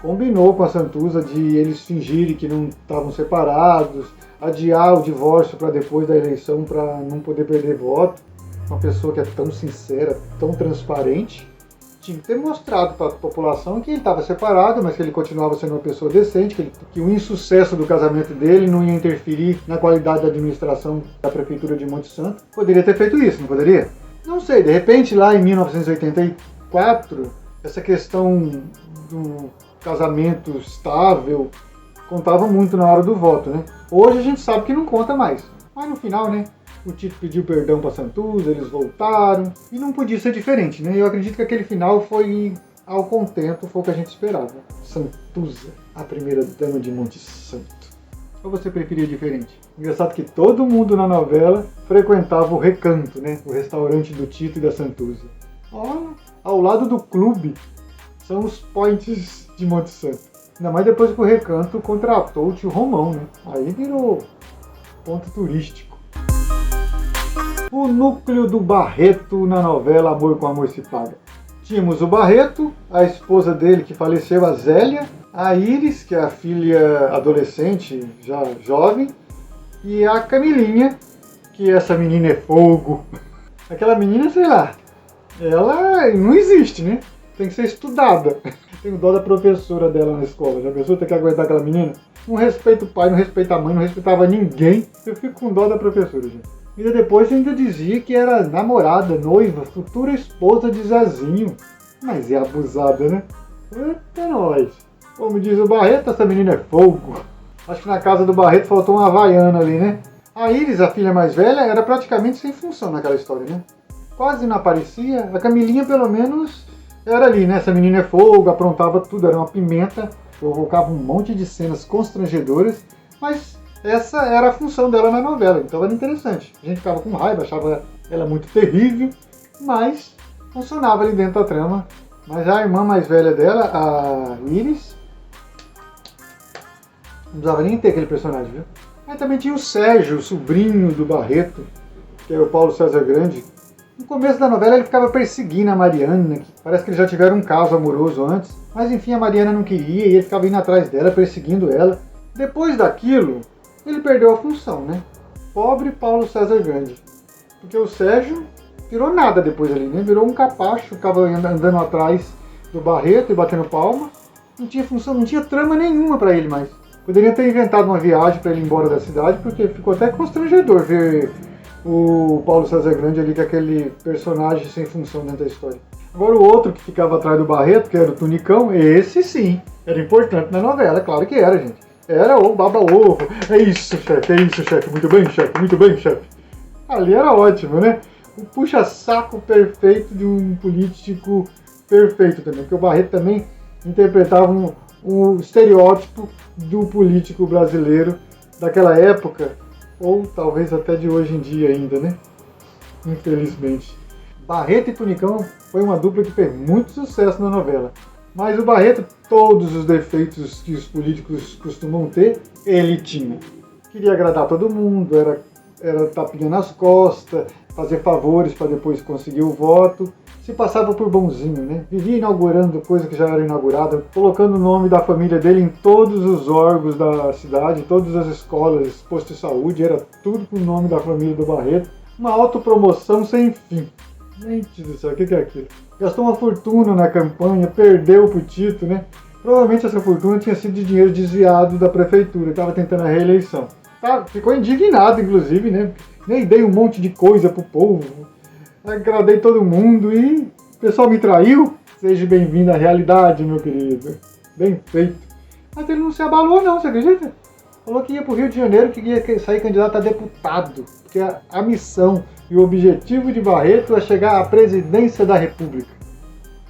combinou com a Santuza de eles fingirem que não estavam separados, adiar o divórcio para depois da eleição para não poder perder voto. Uma pessoa que é tão sincera, tão transparente, tinha que ter mostrado para a população que ele estava separado, mas que ele continuava sendo uma pessoa decente, que o insucesso do casamento dele não ia interferir na qualidade da administração da Prefeitura de Monte Santo. Poderia ter feito isso, não poderia? Não sei, de repente lá em 1984, essa questão do casamento estável contava muito na hora do voto, né? Hoje a gente sabe que não conta mais. Mas no final, né? O Tito pediu perdão para Santuza, eles voltaram. E não podia ser diferente, né? Eu acredito que aquele final foi ao contento, foi o que a gente esperava. Santuza, a primeira dama de Monte Santo. Ou você preferia diferente? Engraçado que todo mundo na novela frequentava o Recanto, né? O restaurante do Tito e da Santuza. Olha, ao lado do clube são os points de Monte Santo. Ainda mais depois que o Recanto contratou o tio Romão, né? Aí virou ponto turístico. O núcleo do Barreto na novela Amor com Amor se Paga. Tínhamos o Barreto, a esposa dele que faleceu, a Zélia, a Iris, que é a filha adolescente, já jovem, e a Camilinha, que essa menina é fogo. Aquela menina, sei lá, ela não existe, né? Tem que ser estudada. Tenho dó da professora dela na escola. Já pensou ter que aguentar aquela menina? Não respeita o pai, não respeita a mãe, não respeitava ninguém. Eu fico com dó da professora, gente. E depois ainda dizia que era namorada, noiva, futura esposa de Zezinho. Mas é abusada, né? É nóis. Como diz o Barreto, essa menina é fogo. Acho que na casa do Barreto faltou uma havaiana ali, né? A Iris, a filha mais velha, era praticamente sem função naquela história, né? Quase não aparecia. A Camilinha, pelo menos, era ali, né? Essa menina é fogo, aprontava tudo, era uma pimenta. Provocava um monte de cenas constrangedoras. Mas essa era a função dela na novela, então era interessante. A gente ficava com raiva, achava ela muito terrível, mas funcionava ali dentro da trama. Mas a irmã mais velha dela, a Iris, não precisava nem ter aquele personagem, viu? Aí também tinha o Sérgio, o sobrinho do Barreto, que é o Paulo César Grande. No começo da novela ele ficava perseguindo a Mariana, que parece que eles já tiveram um caso amoroso antes, mas enfim a Mariana não queria e ele ficava indo atrás dela, perseguindo ela. Depois daquilo, ele perdeu a função, né? Pobre Paulo César Grande. Porque o Sérgio virou nada depois ali, né? Virou um capacho, ficava andando atrás do Barreto e batendo palma. Não tinha função, não tinha trama nenhuma pra ele mais. Poderia ter inventado uma viagem pra ele ir embora da cidade, porque ficou até constrangedor ver o Paulo César Grande ali com aquele personagem sem função dentro da história. Agora o outro que ficava atrás do Barreto, que era o Tunicão, esse sim, era importante na novela, claro que era, gente. Era o baba-ovo. É isso, chefe. Muito bem, chefe. Ali era ótimo, né? O puxa-saco perfeito de um político perfeito também. Porque o Barreto também interpretava um estereótipo do político brasileiro daquela época, ou talvez até de hoje em dia ainda, né? Infelizmente. Barreto e Tunicão foi uma dupla que fez muito sucesso na novela. Mas o Barreto, todos os defeitos que os políticos costumam ter, ele tinha. Queria agradar todo mundo, era tapinha nas costas, fazer favores para depois conseguir o voto. Se passava por bonzinho, né? Vivia inaugurando coisa que já era inaugurada, colocando o nome da família dele em todos os órgãos da cidade, todas as escolas, postos de saúde, era tudo com o nome da família do Barreto. Uma autopromoção sem fim. Gente do céu, o que é aquilo? Gastou uma fortuna na campanha, perdeu pro Tito, né? Provavelmente essa fortuna tinha sido de dinheiro desviado da prefeitura, estava tentando a reeleição. Ficou indignado, inclusive, né? Nem dei um monte de coisa pro povo, agradei todo mundo e o pessoal me traiu. Seja bem-vindo à realidade, meu querido. Bem feito. Mas ele não se abalou não, você acredita? Falou que ia pro Rio de Janeiro, que ia sair candidato a deputado, porque a missão e o objetivo de Barreto é chegar à presidência da República.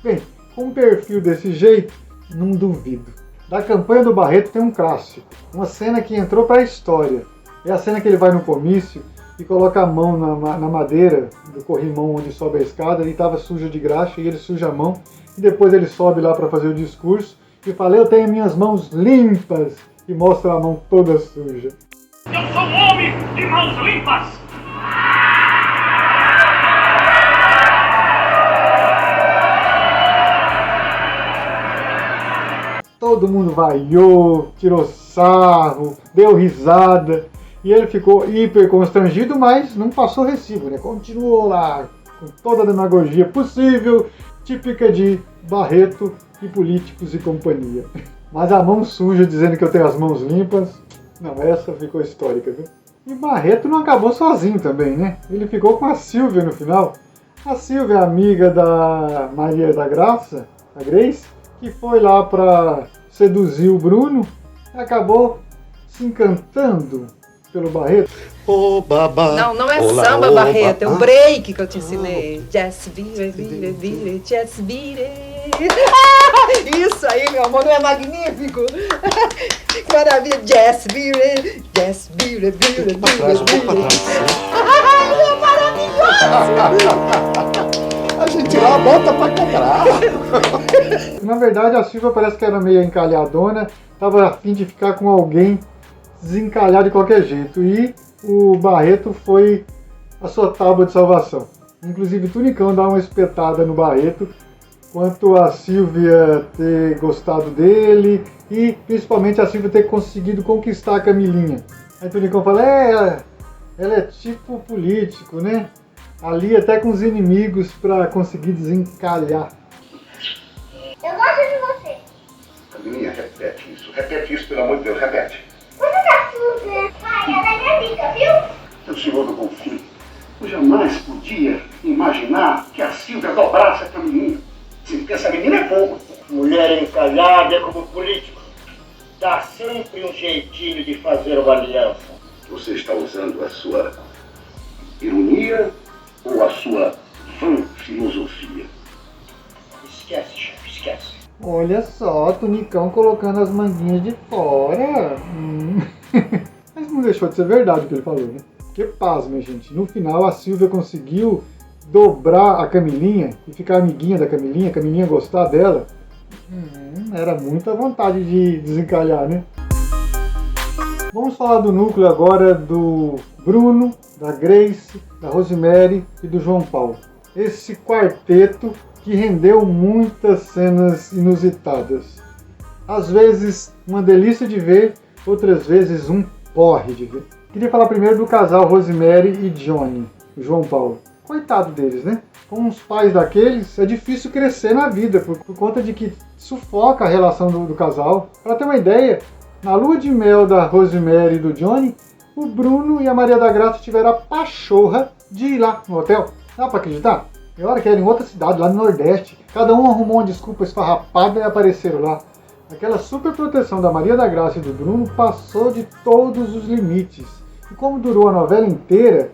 Bem, com um perfil desse jeito, não duvido. Da campanha do Barreto tem um clássico, uma cena que entrou para a história. É a cena que ele vai no comício e coloca a mão na madeira do corrimão onde sobe a escada, e estava suja de graxa, e ele suja a mão, e depois ele sobe lá para fazer o discurso e fala: eu tenho minhas mãos limpas, e mostra a mão toda suja. Eu sou um homem de mãos limpas! Todo mundo vaiou, tirou sarro, deu risada, e ele ficou hiper constrangido, mas não passou recibo, né? Continuou lá com toda a demagogia possível, típica de Barreto e políticos e companhia. Mas a mão suja dizendo que eu tenho as mãos limpas, não, essa ficou histórica, viu? E Barreto não acabou sozinho também, né? Ele ficou com a Silvia no final. A Silvia é amiga da Maria da Graça, a Grace, que foi lá para seduzir o Bruno e acabou se encantando pelo Barreto. Ô, babá. Não é olá, samba, Barreto, é o break que eu te ensinei. Just vire, just vire. Isso aí, meu amor, não é magnífico? Que maravilha. Just vire, vire. Maravilhoso. A gente lá bota pra quebrar. Na verdade, a Silvia parece que era meio encalhadona, tava a fim de ficar com alguém desencalhar de qualquer jeito. E o Barreto foi a sua tábua de salvação. Inclusive, Tunicão dá uma espetada no Barreto quanto a Silvia ter gostado dele e principalmente a Silvia ter conseguido conquistar a Camilinha. Aí Tunicão fala: ela é tipo político, né? ali até com os inimigos para conseguir desencalhar. Eu gosto de você. Camilinha, repete isso, pelo amor de Deus, repete. Você tá super, pai, ela é minha amiga, viu? Eu, senhor do Bom Fim, eu jamais podia imaginar que a Silvia dobrasse a Camilinha. Sim, porque essa menina é fogo. Mulher encalhada é como político. Dá sempre um jeitinho de fazer uma aliança. Você está usando a sua ironia ou a sua vã filosofia? Esquece, chefe, esquece. Olha só, Tunicão colocando as manguinhas de fora. Mas não deixou de ser verdade o que ele falou, né? Que pasme, gente. No final, a Silvia conseguiu dobrar a Camilinha e ficar amiguinha da Camilinha, a Camilinha gostar dela. Era muita vontade de desencalhar, né? Vamos falar do núcleo agora do Bruno, da Grace, da Rosemary e do João Paulo. Esse quarteto que rendeu muitas cenas inusitadas. Às vezes uma delícia de ver, outras vezes um porre de ver. Queria falar primeiro do casal Rosemary e Johnny, o João Paulo. Coitado deles, né? Com os pais daqueles, é difícil crescer na vida, por conta de que sufoca a relação do casal. Para ter uma ideia, na lua de mel da Rosemary e do Johnny, o Bruno e a Maria da Graça tiveram a pachorra de ir lá no hotel. Dá pra acreditar? E a hora que era em outra cidade, lá no Nordeste, cada um arrumou uma desculpa esfarrapada e apareceram lá. Aquela super proteção da Maria da Graça e do Bruno passou de todos os limites. E como durou a novela inteira,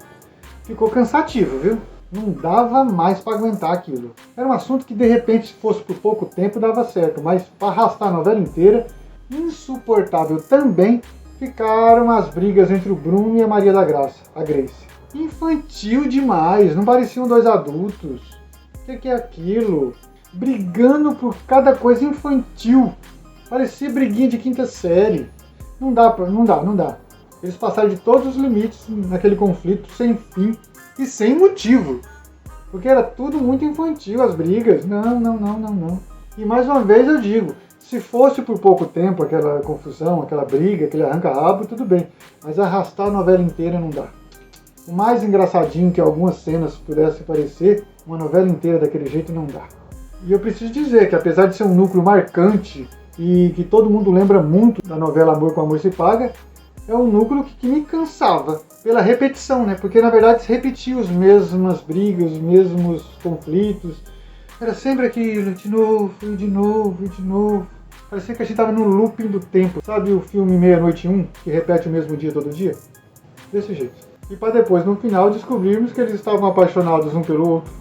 ficou cansativo, viu? Não dava mais para aguentar aquilo. Era um assunto que de repente, se fosse por pouco tempo, dava certo, mas para arrastar a novela inteira, insuportável também ficaram as brigas entre o Bruno e a Maria da Graça, a Grace. Infantil demais, não pareciam dois adultos. O que é aquilo? Brigando por cada coisa infantil. Parecia briguinha de quinta série. Não dá. Eles passaram de todos os limites naquele conflito sem fim e sem motivo. Porque era tudo muito infantil, as brigas. Não. E mais uma vez eu digo, se fosse por pouco tempo aquela confusão, aquela briga, aquele arranca-rabo, tudo bem. Mas arrastar a novela inteira não dá. O mais engraçadinho que algumas cenas pudessem parecer, uma novela inteira daquele jeito não dá. E eu preciso dizer que apesar de ser um núcleo marcante e que todo mundo lembra muito da novela Amor com Amor se Paga, é um núcleo que me cansava pela repetição, né? Porque na verdade se repetia as mesmas brigas, os mesmos conflitos. Era sempre aquilo, de novo. Parecia que a gente estava no looping do tempo. Sabe o filme Meia-Noite 1, que repete o mesmo dia todo dia? Desse jeito. E para depois, no final, descobrirmos que eles estavam apaixonados um pelo outro.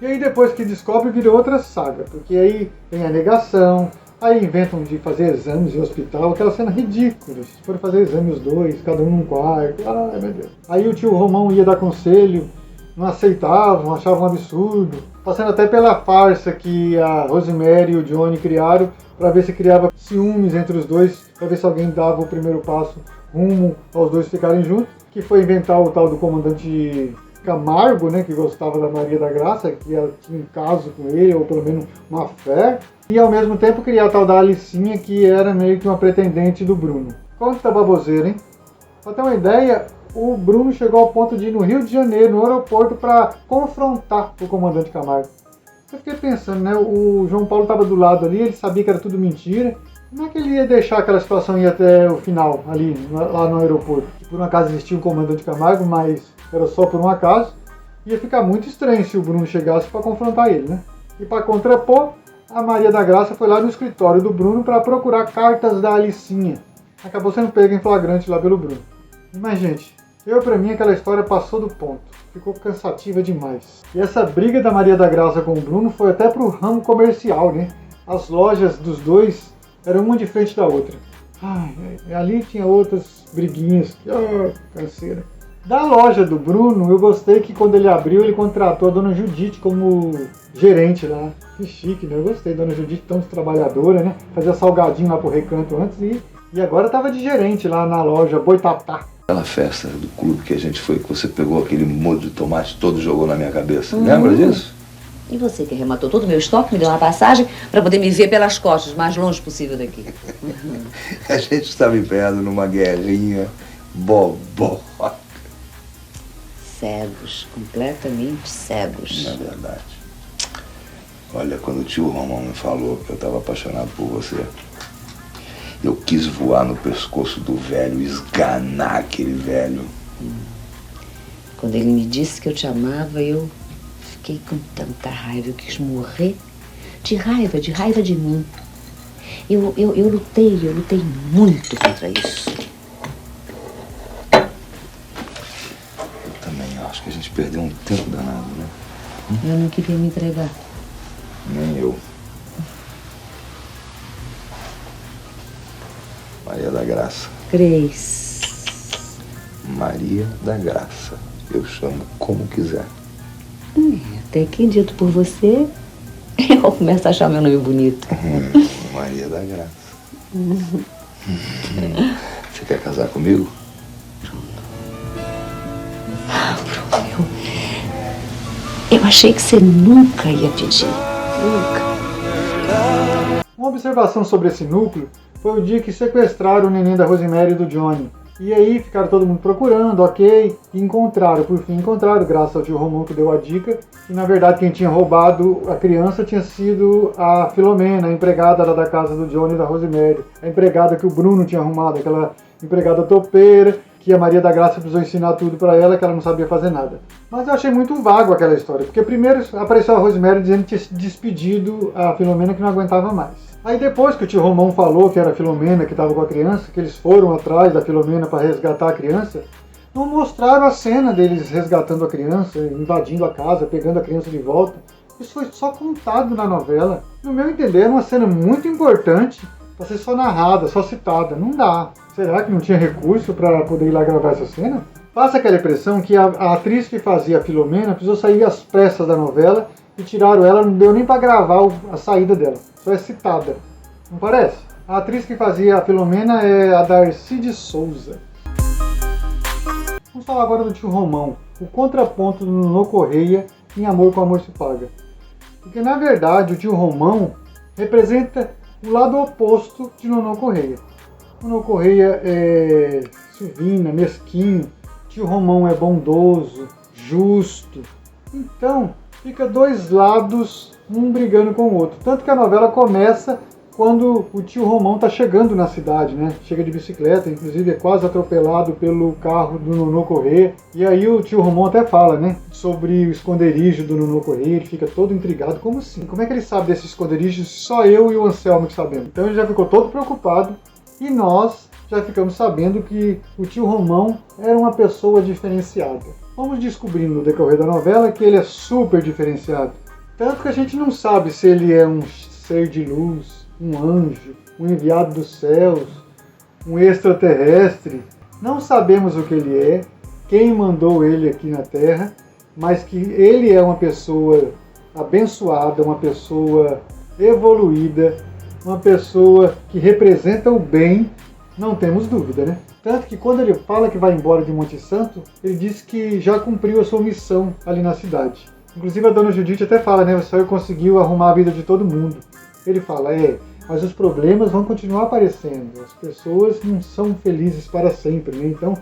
E aí depois que descobre, vira outra saga. Porque aí vem a negação, aí inventam de fazer exames em hospital, aquela cena ridícula. Foram fazer exame os dois, cada um num quarto. Ai, meu Deus. Aí o tio Romão ia dar conselho, não aceitavam, achavam um absurdo. Passando até pela farsa que a Rosemary e o Johnny criaram para ver se criava ciúmes entre os dois, para ver se alguém dava o primeiro passo rumo aos dois ficarem juntos, que foi inventar o tal do comandante Camargo, né, que gostava da Maria da Graça, que ela tinha um caso com ele, ou pelo menos uma fé, e ao mesmo tempo criar a tal da Alicinha, que era meio que uma pretendente do Bruno. Quanta baboseira, hein? Pra ter uma ideia, o Bruno chegou ao ponto de ir no Rio de Janeiro, no aeroporto, para confrontar o comandante Camargo. Eu fiquei pensando, né, o João Paulo estava do lado ali, ele sabia que era tudo mentira. Como é que ele ia deixar aquela situação ir até o final, ali, lá no aeroporto? Por um acaso existia um comandante Camargo, mas era só por um acaso. Ia ficar muito estranho se o Bruno chegasse para confrontar ele, né? E para contrapor, a Maria da Graça foi lá no escritório do Bruno para procurar cartas da Alicinha. Acabou sendo pega em flagrante lá pelo Bruno. Mas, gente, pra mim aquela história passou do ponto. Ficou cansativa demais. E essa briga da Maria da Graça com o Bruno foi até pro ramo comercial, né? As lojas dos dois eram uma de frente da outra. Ali tinha outras briguinhas. Canseira. Da loja do Bruno, eu gostei que quando ele abriu, ele contratou a dona Judite como gerente lá. Que chique, né? Eu gostei da dona Judite, tão trabalhadora, né? Fazia salgadinho lá pro Recanto antes e agora tava de gerente lá na loja Boitatá. Aquela festa do clube que a gente foi, que você pegou aquele molho de tomate todo e jogou na minha cabeça. Lembra disso? E você que arrematou todo o meu estoque, me deu uma passagem para poder me ver pelas costas, o mais longe possível daqui. A gente estava empenhado numa guerrinha boboca. cegos, completamente cegos. Não é verdade. Olha, quando o tio Romão me falou que eu estava apaixonado por você, eu quis voar no pescoço do velho, esganar aquele velho. Quando ele me disse que eu te amava, eu fiquei com tanta raiva, eu quis morrer de raiva de mim. Eu lutei muito contra isso. Eu também acho que a gente perdeu um tempo danado, né? Eu não queria me entregar. Nem eu. Maria da Graça. Grace. Maria da Graça. Eu chamo como quiser. Até que, dito por você, eu começo a achar meu nome bonito. Maria da Graça. Você quer casar comigo? Eu achei que você nunca ia pedir. Nunca. Uma observação sobre esse núcleo foi o dia que sequestraram o neném da Rosemary e do Johnny. E aí ficaram todo mundo procurando, ok, e encontraram, por fim encontraram, graças ao tio Romão que deu a dica, que na verdade quem tinha roubado a criança tinha sido a Filomena, a empregada lá da casa do Johnny e da Rosemary, a empregada que o Bruno tinha arrumado, aquela empregada topeira, que a Maria da Graça precisou ensinar tudo pra ela, que ela não sabia fazer nada. Mas eu achei muito vago aquela história, porque primeiro apareceu a Rosemary dizendo que tinha se despedido a Filomena, que não aguentava mais. Aí depois que o tio Romão falou que era a Filomena que estava com a criança, que eles foram atrás da Filomena para resgatar a criança, não mostraram a cena deles resgatando a criança, invadindo a casa, pegando a criança de volta. Isso foi só contado na novela. No meu entender, é uma cena muito importante para ser só narrada, só citada. Não dá. Será que não tinha recurso para poder ir lá gravar essa cena? Passa aquela impressão que a atriz que fazia a Filomena precisou sair às pressas da novela e tiraram ela, não deu nem para gravar a saída dela. Só é citada. Não parece? A atriz que fazia a Filomena é a Darcy de Souza. Vamos falar agora do tio Romão, o contraponto do Nonô Correia em Amor com Amor se Paga. Porque na verdade o tio Romão representa o lado oposto de Nonô Correia. Nonô Correia é suvina, mesquinho, tio Romão é bondoso, justo. Então fica dois lados, um brigando com o outro. Tanto que a novela começa quando o tio Romão está chegando na cidade, né? Chega de bicicleta, inclusive é quase atropelado pelo carro do Nonô Correia. E aí o tio Romão até fala, né? Sobre o esconderijo do Nonô Correia, ele fica todo intrigado. Como assim? Como é que ele sabe desse esconderijo? Só eu e o Anselmo que sabemos. Então ele já ficou todo preocupado e nós já ficamos sabendo que o tio Romão era uma pessoa diferenciada. Vamos descobrindo no decorrer da novela que ele é super diferenciado. Tanto que a gente não sabe se ele é um ser de luz, um anjo, um enviado dos céus, um extraterrestre. Não sabemos o que ele é, quem mandou ele aqui na Terra, mas que ele é uma pessoa abençoada, uma pessoa evoluída, uma pessoa que representa o bem, não temos dúvida, né? Tanto que quando ele fala que vai embora de Monte Santo, ele diz que já cumpriu a sua missão ali na cidade. Inclusive a dona Judite até fala, né? O senhor conseguiu arrumar a vida de todo mundo. Ele fala, mas os problemas vão continuar aparecendo. As pessoas não são felizes para sempre, né? Então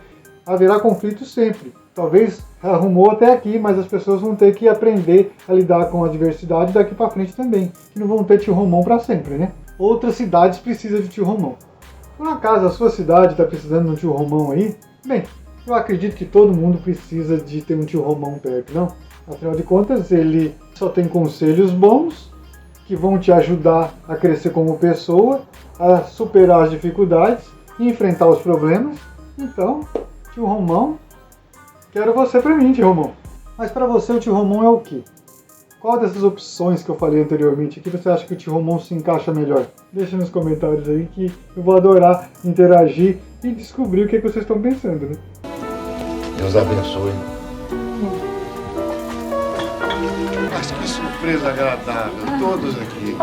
haverá conflito sempre. Talvez arrumou até aqui, mas as pessoas vão ter que aprender a lidar com a diversidade daqui para frente também. Que não vão ter tio Romão para sempre, né? Outras cidades precisam de tio Romão. Por acaso a sua cidade está precisando de um tio Romão aí? Bem, eu acredito que todo mundo precisa de ter um tio Romão perto, não? Afinal de contas, ele só tem conselhos bons que vão te ajudar a crescer como pessoa, a superar as dificuldades e enfrentar os problemas. Então, tio Romão, quero você pra mim, tio Romão. Mas pra você o tio Romão é o quê? Qual dessas opções que eu falei anteriormente aqui você acha que o tio Romão se encaixa melhor? Deixa nos comentários aí que eu vou adorar interagir e descobrir o que vocês estão pensando, né? Deus abençoe. Mas que surpresa agradável, todos aqui.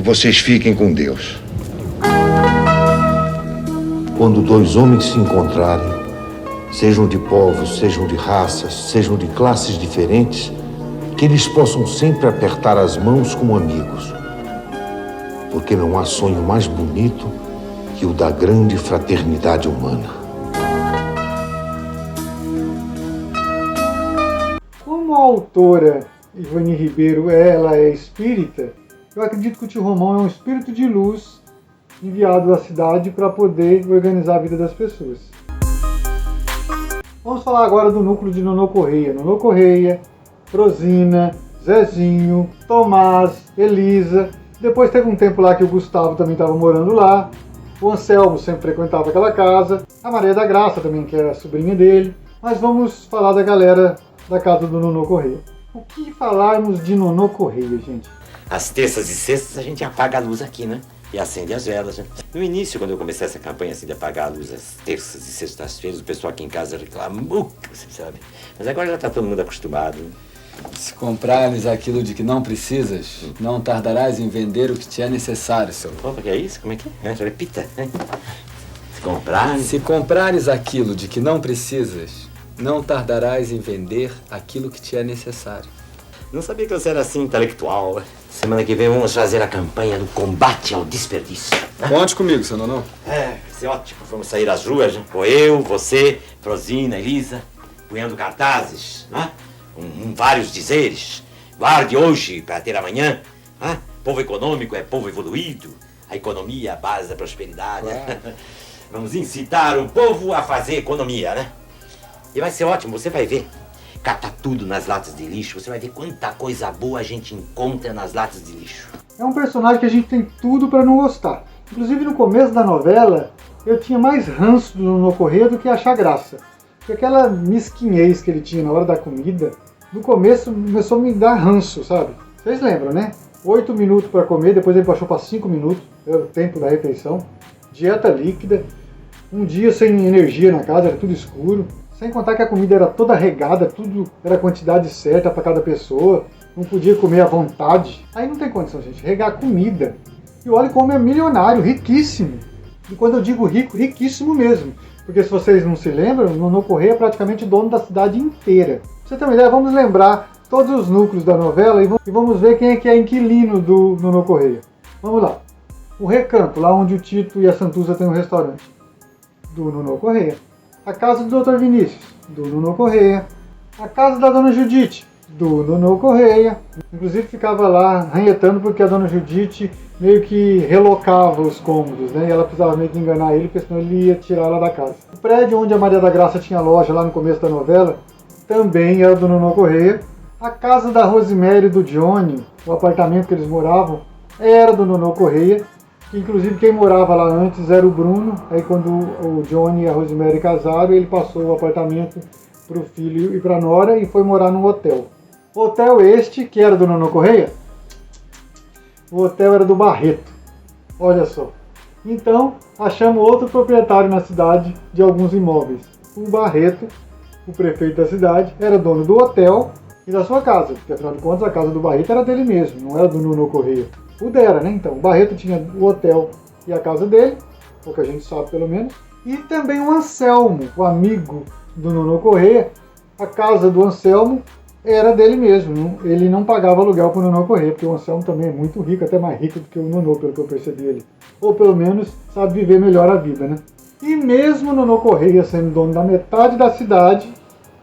vocês fiquem com Deus. Quando dois homens se encontrarem, sejam de povos, sejam de raças, sejam de classes diferentes, que eles possam sempre apertar as mãos como amigos. Porque não há sonho mais bonito que o da grande fraternidade humana. Como a autora Ivani Ribeiro ela é espírita, eu acredito que o tio Romão é um espírito de luz enviado à cidade para poder organizar a vida das pessoas. Vamos falar agora do núcleo de Nonô Correia. Nonô Correia, Frosina, Zezinho, Tomás, Elisa. Depois teve um tempo lá que o Gustavo também estava morando lá. O Anselmo sempre frequentava aquela casa. A Maria da Graça também, que era a sobrinha dele. Mas vamos falar da galera da casa do Nonô Correia. O que falarmos de Nonô Correia, gente? Às terças e sextas a gente apaga a luz aqui, né? E acende as velas, né? No início, quando eu comecei essa campanha assim de apagar a luz às terças e sextas-feiras, o pessoal aqui em casa reclamou, você sabe? Mas agora já tá todo mundo acostumado, né? Se comprares aquilo de que não precisas, não tardarás em vender o que te é necessário, seu. Opa, que é isso? Como é que é? Repita. Se comprares aquilo de que não precisas, não tardarás em vender aquilo que te é necessário. Não sabia que você era assim, intelectual. Semana que vem vamos fazer a campanha do combate ao desperdício. Né? Conte comigo, seu Nonô. Vai ser ótimo. Vamos sair às ruas, né? Eu, você, Frosina, Elisa, punhando cartazes, né? Com vários dizeres. Guarde hoje para ter amanhã. Né? Povo econômico é povo evoluído. A economia é a base da prosperidade. Claro. Vamos incitar o povo a fazer economia, né? E vai ser ótimo, você vai ver. Cata tudo nas latas de lixo, você vai ver quanta coisa boa a gente encontra nas latas de lixo. É um personagem que a gente tem tudo para não gostar. Inclusive no começo da novela, eu tinha mais ranço do Nonô Correia do que achar graça. Porque aquela mesquinhez que ele tinha na hora da comida, no começo começou a me dar ranço, sabe? Vocês lembram, né? 8 minutos para comer, depois ele baixou para 5 minutos, era o tempo da refeição. Dieta líquida, um dia sem energia na casa, era tudo escuro. Sem contar que a comida era toda regada, tudo era a quantidade certa para cada pessoa, não podia comer à vontade. Aí não tem condição, gente, regar comida. E olha como é milionário, riquíssimo. E quando eu digo rico, riquíssimo mesmo. Porque se vocês não se lembram, o Nonô Correia é praticamente dono da cidade inteira. Pra você ter uma ideia, vamos lembrar todos os núcleos da novela e vamos ver quem é que é inquilino do Nonô Correia. Vamos lá. O Recanto, lá onde o Tito e a Santuza têm um restaurante, do Nonô Correia. A casa do Dr. Vinícius, do Nonô Correia. A casa da Dona Judite, do Nonô Correia. Inclusive ficava lá ranhetando porque a Dona Judite meio que relocava os cômodos, né? E ela precisava meio que enganar ele, porque senão ele ia tirar ela da casa. O prédio onde a Maria da Graça tinha loja lá no começo da novela também era do Nonô Correia. A casa da Rosemary e do Johnny, o apartamento que eles moravam, era do Nonô Correia. Inclusive quem morava lá antes era o Bruno. Aí quando o Johnny e a Rosemary casaram, ele passou o apartamento para o filho e para a nora e foi morar num hotel. Hotel este, que era do Nonô Correia, o hotel era do Barreto. Olha só. Então, achamos outro proprietário na cidade de alguns imóveis. O Barreto, o prefeito da cidade, era dono do hotel e da sua casa. Porque afinal de contas a casa do Barreto era dele mesmo, não era do Nonô Correia. O dera, né? Então, o Barreto tinha o hotel e a casa dele, o que a gente sabe pelo menos. E também o Anselmo, o amigo do Nonô Correia. A casa do Anselmo era dele mesmo. Ele não pagava aluguel para o Nonô Correia, porque o Anselmo também é muito rico, até mais rico do que o Nonô, pelo que eu percebi ali. Ou pelo menos sabe viver melhor a vida, né? E mesmo o Nonô Correia sendo dono da metade da cidade,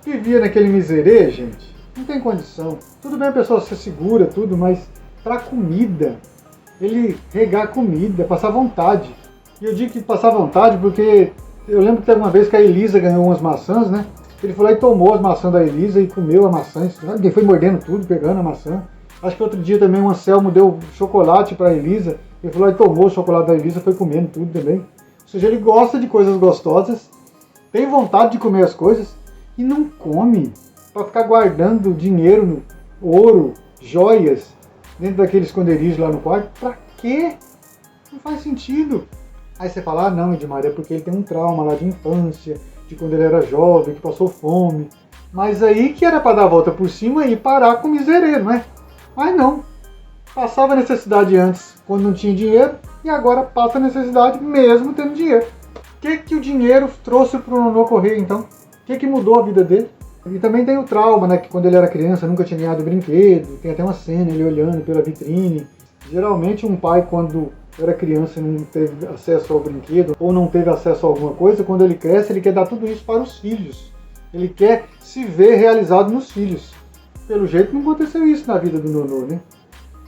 vivia naquele miserê, gente. Não tem condição. Tudo bem a pessoa se segura, tudo, mas para comida, ele regar comida, passar vontade. E eu digo que passar vontade porque eu lembro que teve uma vez que a Elisa ganhou umas maçãs, né? Ele foi lá e tomou as maçãs da Elisa e comeu a maçã. Ele foi mordendo tudo, pegando a maçã. Acho que outro dia também o Anselmo deu chocolate para a Elisa. Ele foi lá e tomou o chocolate da Elisa, foi comendo tudo também. Ou seja, ele gosta de coisas gostosas, tem vontade de comer as coisas e não come para ficar guardando dinheiro, ouro, joias dentro daquele esconderijo lá no quarto. Pra quê? Não faz sentido. Aí você fala, ah não, Edmar, é porque ele tem um trauma lá de infância, de quando ele era jovem, que passou fome. Mas aí que era para dar a volta por cima e parar com o miserê, não é? Mas não. Passava necessidade antes, quando não tinha dinheiro, e agora passa necessidade mesmo tendo dinheiro. O que o dinheiro trouxe para o Nonô Correia, então? O que mudou a vida dele? E também tem o trauma, né, que quando ele era criança nunca tinha ganhado brinquedo, tem até uma cena ele olhando pela vitrine. Geralmente um pai, quando era criança e não teve acesso ao brinquedo, ou não teve acesso a alguma coisa, quando ele cresce, ele quer dar tudo isso para os filhos. Ele quer se ver realizado nos filhos. Pelo jeito não aconteceu isso na vida do Nonô, né?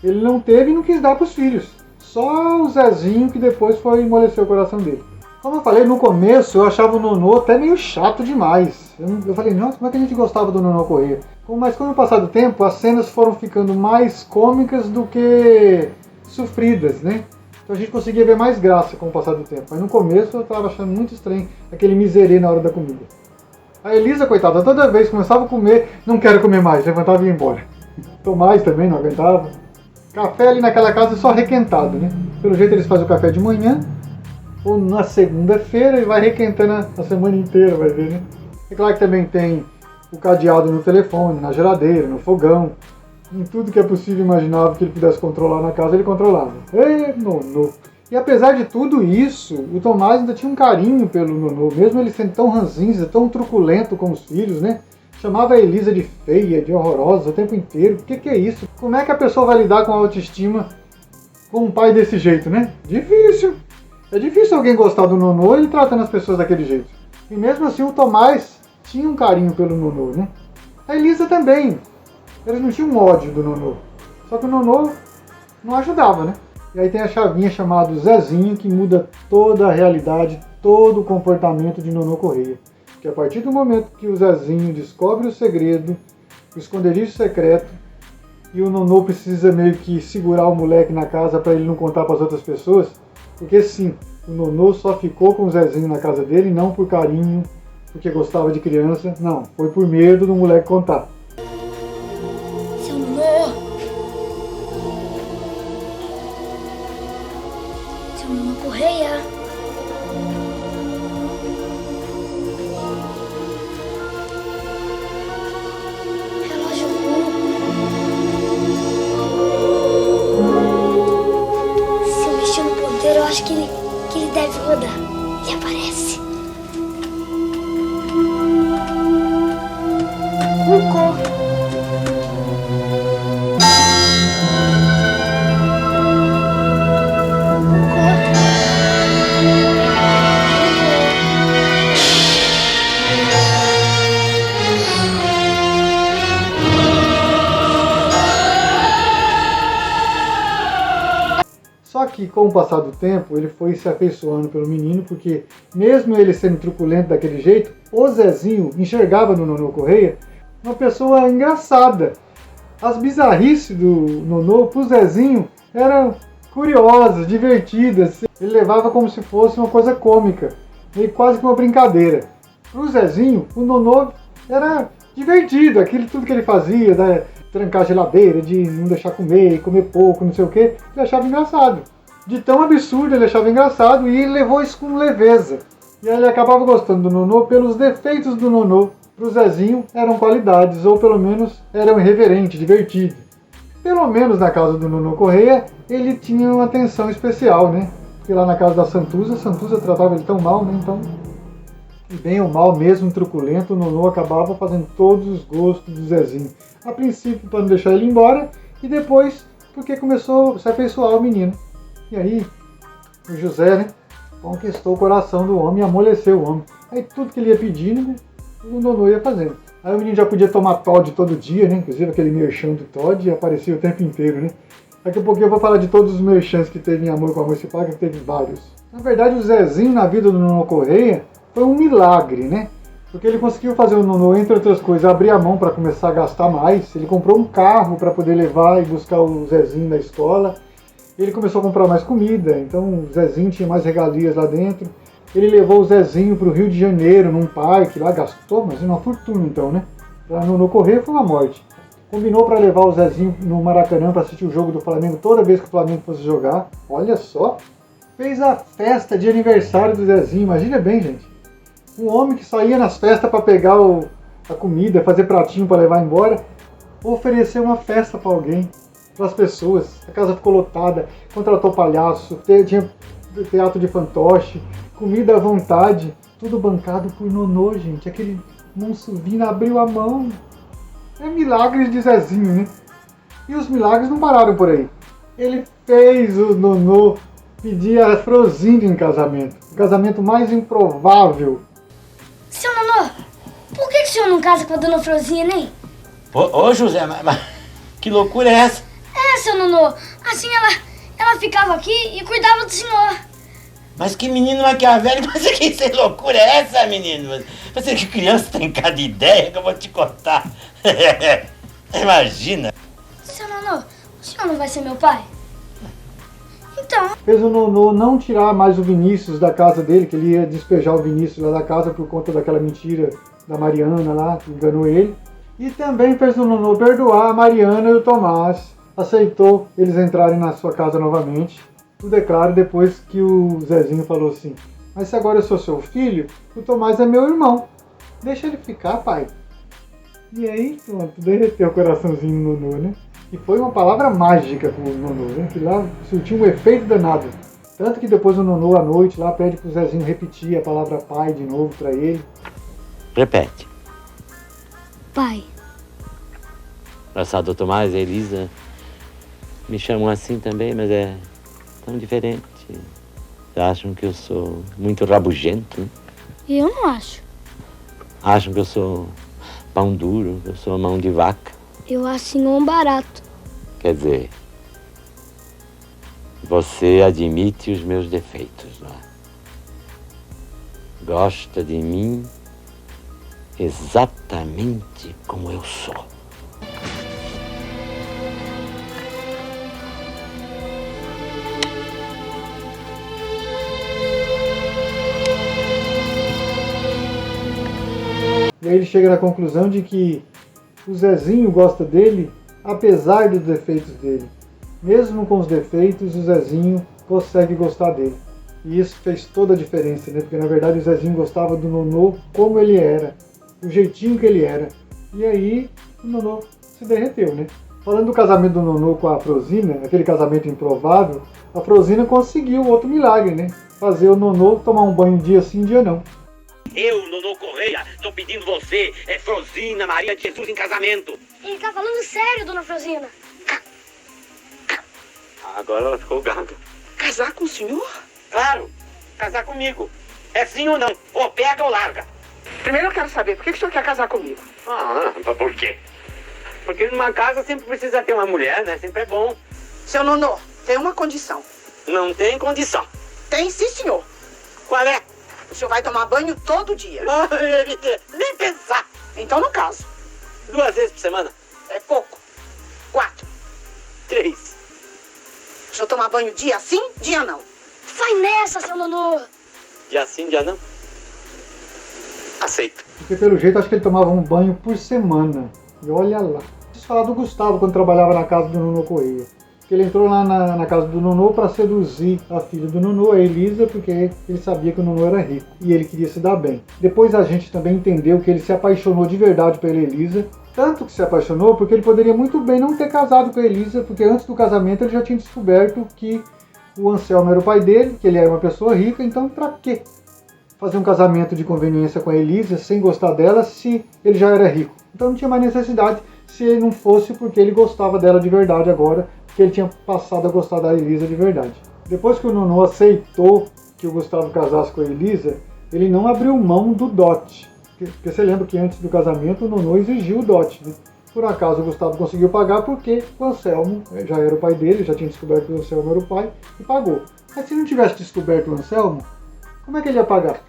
Ele não teve e não quis dar para os filhos. Só o Zezinho que depois foi amolecer o coração dele. Como eu falei, no começo eu achava o Nonô até meio chato demais. Eu falei, nossa, como é que a gente gostava do Nonô Correia? Mas com o passar do tempo, as cenas foram ficando mais cômicas do que sofridas, né? Então a gente conseguia ver mais graça com o passar do tempo. Mas no começo eu estava achando muito estranho aquele miserê na hora da comida. A Elisa, coitada, toda vez que começava a comer, não quero comer mais, levantava e ia embora. Tomás também não aguentava. Café ali naquela casa é só requentado, né? Pelo jeito eles fazem o café de manhã, ou na segunda-feira e vai requentando a semana inteira, vai ver, né? É claro que também tem o cadeado no telefone, na geladeira, no fogão, em tudo que é possível imaginável que ele pudesse controlar na casa, ele controlava. Nonô! E apesar de tudo isso, o Tomás ainda tinha um carinho pelo Nonô, mesmo ele sendo tão ranzinza, tão truculento com os filhos, né? Chamava a Elisa de feia, de horrorosa o tempo inteiro. O que é isso? Como é que a pessoa vai lidar com a autoestima com um pai desse jeito, né? Difícil! É difícil alguém gostar do Nonô e tratando as pessoas daquele jeito. E mesmo assim o Tomás tinha um carinho pelo Nonô, né? A Elisa também. Eles não tinham ódio do Nonô. Só que o Nonô não ajudava, né? E aí tem a chavinha chamada Zezinho que muda toda a realidade, todo o comportamento de Nonô Correia. Que a partir do momento que o Zezinho descobre o segredo, o esconderijo secreto, e o Nonô precisa meio que segurar o moleque na casa para ele não contar para as outras pessoas, porque sim, o Nonô só ficou com o Zezinho na casa dele, não por carinho, porque gostava de criança, não, foi por medo do moleque contar. Seu Nonô! Seu Nonô Correia! Relógio Se eu mexer no ponteiro, eu acho que ele deve rodar. Ele aparece. Cuco. Só que com o passar do tempo ele foi se afeiçoando pelo menino, porque mesmo ele sendo truculento daquele jeito, o Zezinho enxergava no Nonô Correia uma pessoa engraçada. As bizarrices do Nonô pro Zezinho eram curiosas, divertidas. Ele levava como se fosse uma coisa cômica, meio quase que uma brincadeira. Pro Zezinho, o Nonô era divertido, aquilo tudo que ele fazia, né? Trancar a geladeira, de não deixar comer pouco, não sei o que, ele achava engraçado. De tão absurdo ele achava engraçado e ele levou isso com leveza. E aí ele acabava gostando do Nonô pelos defeitos do Nonô. Pro Zezinho eram qualidades, ou pelo menos eram irreverente, divertido. Pelo menos na casa do Nonô Correia, ele tinha uma atenção especial, né? Porque lá na casa da Santuza, a Santuza tratava ele tão mal, né? Então, e bem ou mal, mesmo truculento, o Nonô acabava fazendo todos os gostos do Zezinho. A princípio para não deixar ele embora, e depois porque começou a se afeiçoar o menino. E aí, o José, né, conquistou o coração do homem e amoleceu o homem. Aí tudo que ele ia pedindo, né, o Nonô ia fazendo. Aí o menino já podia tomar Todd todo dia, né, inclusive aquele merchan do Todd aparecia o tempo inteiro, né. Daqui a pouquinho eu vou falar de todos os merchans que teve em Amor com Amor se Paga, que teve vários. Na verdade, o Zezinho na vida do Nonô Correia foi um milagre, né? Porque ele conseguiu fazer o Nonô, entre outras coisas, abrir a mão para começar a gastar mais. Ele comprou um carro para poder levar e buscar o Zezinho na escola. Ele começou a comprar mais comida, então o Zezinho tinha mais regalias lá dentro. Ele levou o Zezinho para o Rio de Janeiro, num parque, lá gastou, mas uma fortuna então, né? Para Nonô Correia foi uma morte. Combinou para levar o Zezinho no Maracanã para assistir o jogo do Flamengo toda vez que o Flamengo fosse jogar. Olha só! Fez a festa de aniversário do Zezinho, imagina bem, gente. Um homem que só ia nas festas para pegar a comida, fazer pratinho para levar embora, ofereceu uma festa para alguém pelas pessoas. A casa ficou lotada, contratou palhaço, tinha teatro de fantoche, comida à vontade, tudo bancado por Nonô, gente. Aquele monstro vindo abriu a mão. É milagres de Zezinho, né? E os milagres não pararam por aí. Ele fez o Nonô pedir a Frosine em casamento. O casamento mais improvável. Seu Nonô, por que o senhor não casa com a dona Frosine, nem? Ô José, mas que loucura é essa? É, seu Nonô. Assim ela ficava aqui e cuidava do senhor. Mas que menino maquiavélico, mas que loucura é essa, menino? Você que criança tem cada ideia que eu vou te contar. Imagina. Seu Nonô, o senhor não vai ser meu pai? Então... Fez o Nonô não tirar mais o Vinícius da casa dele, que ele ia despejar o Vinícius lá da casa por conta daquela mentira da Mariana lá, que enganou ele. E também fez o Nonô perdoar a Mariana e o Tomás. Aceitou eles entrarem na sua casa novamente. Tudo é claro depois que o Zezinho falou assim: mas se agora eu sou seu filho, o Tomás é meu irmão. Deixa ele ficar, pai. E aí, pronto, derreteu o coraçãozinho no Nonô, né? E foi uma palavra mágica pro Nonô, né? Que lá surtiu um efeito danado. Tanto que depois o Nonô à noite lá pede pro Zezinho repetir a palavra pai de novo pra ele. Repete. Pai. Engraçado, o Tomás e a Elisa me chamam assim também, mas é tão diferente. Acham que eu sou muito rabugento, né? Eu não acho. Acham que eu sou pão duro, que eu sou mão de vaca. Eu acho um barato. Quer dizer, você admite os meus defeitos, não é? Gosta de mim exatamente como eu sou. E aí ele chega na conclusão de que o Zezinho gosta dele, apesar dos defeitos dele. Mesmo com os defeitos, o Zezinho consegue gostar dele. E isso fez toda a diferença, né? Porque na verdade o Zezinho gostava do Nonô como ele era, do jeitinho que ele era. E aí o Nonô se derreteu, né? Falando do casamento do Nonô com a Frosina, aquele casamento improvável, a Frosina conseguiu outro milagre, né? Fazer o Nonô tomar um banho dia sim, dia não. Eu, Nonô Correia, tô pedindo você, Frosina Maria de Jesus em casamento. Ele tá falando sério, dona Frosina. Agora ela ficou gaga. Casar com o senhor? Claro, casar comigo. É sim ou não? Ou pega ou larga. Primeiro eu quero saber, por que o senhor quer casar comigo? Ah, por quê? Porque numa casa sempre precisa ter uma mulher, né? Sempre é bom. Seu Nonô, tem uma condição. Não tem condição. Tem sim, senhor. Qual é? O senhor vai tomar banho todo dia. Nem pensar. Então não caso. 2 vezes por semana? É pouco. 4. 3. O senhor tomar banho dia sim, dia não. Vai nessa, seu Nonô. Dia sim, dia não? Aceito. Porque pelo jeito acho que ele tomava um banho por semana. E olha lá. Preciso falar do Gustavo quando trabalhava na casa do Nonô Correia. Que ele entrou lá na casa do Nonô para seduzir a filha do Nonô, a Elisa, porque ele sabia que o Nonô era rico e ele queria se dar bem. Depois a gente também entendeu que ele se apaixonou de verdade pela Elisa, tanto que se apaixonou porque ele poderia muito bem não ter casado com a Elisa, porque antes do casamento ele já tinha descoberto que o Anselmo era o pai dele, que ele era uma pessoa rica, então pra quê fazer um casamento de conveniência com a Elisa sem gostar dela se ele já era rico? Então não tinha mais necessidade se ele não fosse porque ele gostava dela de verdade agora, que ele tinha passado a gostar da Elisa de verdade. Depois que o Nonô aceitou que o Gustavo casasse com a Elisa, ele não abriu mão do dote. Porque você lembra que antes do casamento o Nonô exigiu o dote, né? Por acaso o Gustavo conseguiu pagar porque o Anselmo já era o pai dele, já tinha descoberto que o Anselmo era o pai e pagou. Mas se não tivesse descoberto o Anselmo, como é que ele ia pagar?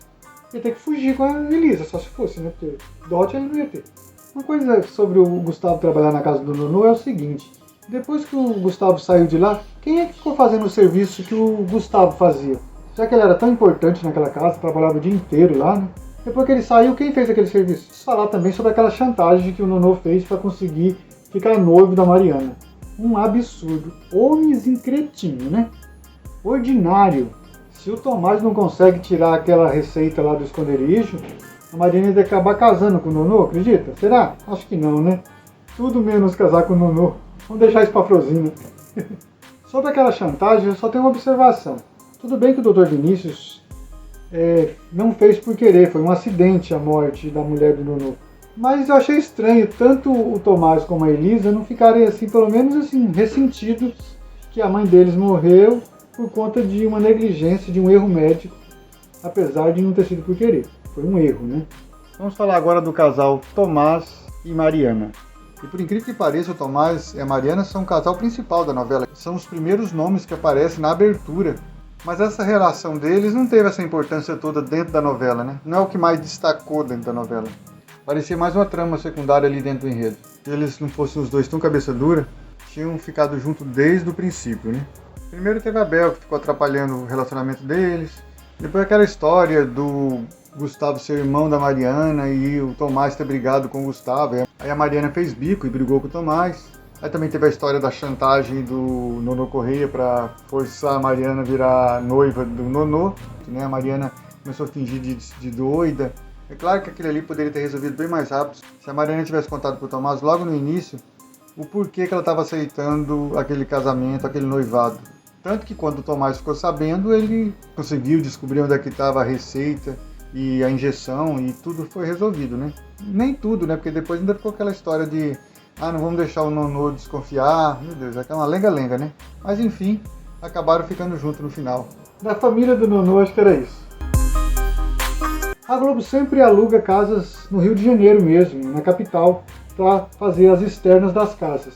Ia ter que fugir com a Elisa, só se fosse, né? Porque dote ele não ia ter. Uma coisa sobre o Gustavo trabalhar na casa do Nonô é o seguinte: depois que o Gustavo saiu de lá, quem é que ficou fazendo o serviço que o Gustavo fazia? Já que ele era tão importante naquela casa, trabalhava o dia inteiro lá, né? Depois que ele saiu, quem fez aquele serviço? Vamos falar também sobre aquela chantagem que o Nonô fez para conseguir ficar noivo da Mariana. Um absurdo. Homenzinho cretino, né? Ordinário. Se o Tomás não consegue tirar aquela receita lá do esconderijo, a Mariana ia acabar casando com o Nonô, acredita? Será? Acho que não, né? Tudo menos casar com o Nonô. Vamos deixar isso pra Frosina. Sobre aquela chantagem, eu só tenho uma observação. Tudo bem que o Dr. Vinícius não fez por querer, foi um acidente a morte da mulher do Nonô. Mas eu achei estranho, tanto o Tomás como a Elisa não ficarem assim, pelo menos assim, ressentidos que a mãe deles morreu por conta de uma negligência, de um erro médico, apesar de não ter sido por querer. Foi um erro, né? Vamos falar agora do casal Tomás e Mariana. E por incrível que pareça, o Tomás e a Mariana são o casal principal da novela. São os primeiros nomes que aparecem na abertura. Mas essa relação deles não teve essa importância toda dentro da novela, né? Não é o que mais destacou dentro da novela. Parecia mais uma trama secundária ali dentro do enredo. Se eles não fossem os dois tão cabeça dura, tinham ficado juntos desde o princípio, né? Primeiro teve a Bel, que ficou atrapalhando o relacionamento deles. Depois aquela história do Gustavo ser irmão da Mariana e o Tomás ter brigado com o Gustavo. Aí a Mariana fez bico e brigou com o Tomás. Aí também teve a história da chantagem do Nonô Correia para forçar a Mariana a virar noiva do Nonô. Né? A Mariana começou a fingir de doida. É claro que aquele ali poderia ter resolvido bem mais rápido se a Mariana tivesse contado para o Tomás logo no início o porquê que ela estava aceitando aquele casamento, aquele noivado. Tanto que quando o Tomás ficou sabendo, ele conseguiu descobrir onde é que estava a receita e a injeção e tudo foi resolvido, né? Nem tudo, né? Porque depois ainda ficou aquela história de não vamos deixar o Nonô desconfiar. Meu Deus, é uma lenga-lenga, né? Mas enfim, acabaram ficando juntos no final. Da família do Nonô, acho que era isso. A Globo sempre aluga casas no Rio de Janeiro mesmo, na capital, para fazer as externas das casas.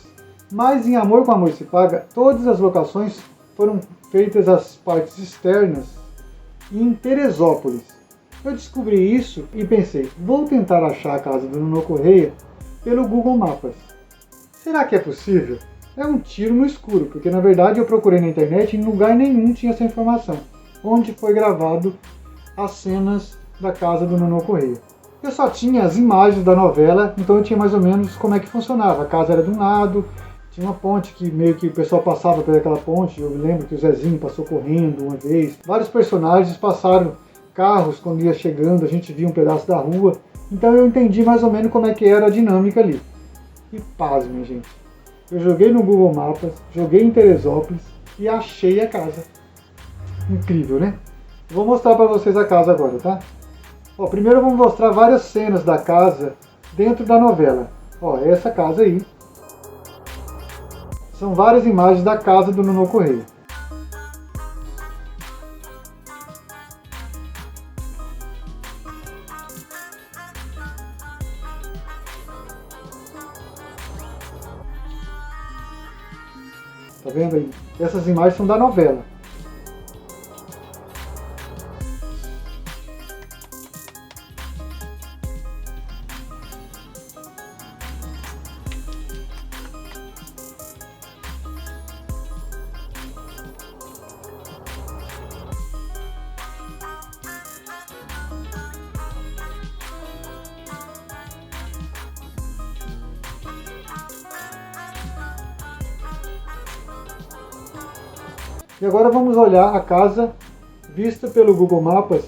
Mas em Amor com Amor se Paga, todas as locações foram feitas as partes externas em Teresópolis. Eu descobri isso e pensei, vou tentar achar a casa do Nonô Correia pelo Google Maps. Será que é possível? É um tiro no escuro, porque na verdade eu procurei na internet e em lugar nenhum tinha essa informação. Onde foi gravado as cenas da casa do Nonô Correia. Eu só tinha as imagens da novela, então eu tinha mais ou menos como é que funcionava. A casa era de um lado, tinha uma ponte que meio que o pessoal passava por aquela ponte. Eu lembro que o Zezinho passou correndo uma vez. Vários personagens passaram, carros quando ia chegando, a gente via um pedaço da rua. Então eu entendi mais ou menos como é que era a dinâmica ali. E pasmem, gente. Eu joguei no Google Maps, joguei em Teresópolis e achei a casa. Incrível, né? Vou mostrar para vocês a casa agora, tá? Ó, primeiro vamos mostrar várias cenas da casa dentro da novela. Ó, essa casa aí. São várias imagens da casa do Nonô Correia. Tá vendo aí? Essas imagens são da novela. E agora vamos olhar a casa vista pelo Google Maps.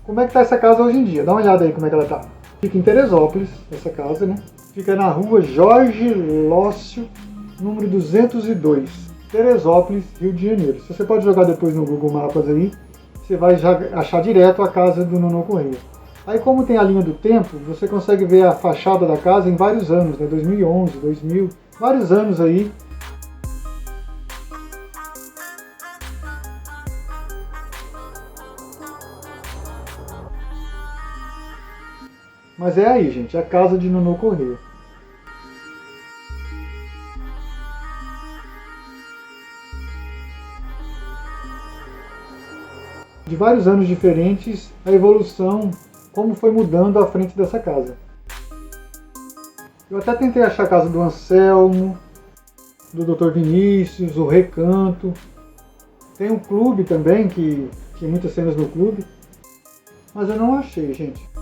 Como é que está essa casa hoje em dia? Dá uma olhada aí como é que ela está. Fica em Teresópolis, essa casa, né? Fica na rua Jorge Lócio, número 202, Teresópolis, Rio de Janeiro. Você pode jogar depois no Google Maps aí, você vai já achar direto a casa do Nonô Correia. Aí como tem a linha do tempo, você consegue ver a fachada da casa em vários anos, né? 2011, 2000, vários anos aí. Mas é aí, gente, a casa de Nonô Correia. De vários anos diferentes, a evolução, como foi mudando a frente dessa casa. Eu até tentei achar a casa do Anselmo, do Dr. Vinícius, o Recanto. Tem um clube também, que tem muitas cenas no clube. Mas eu não achei, gente.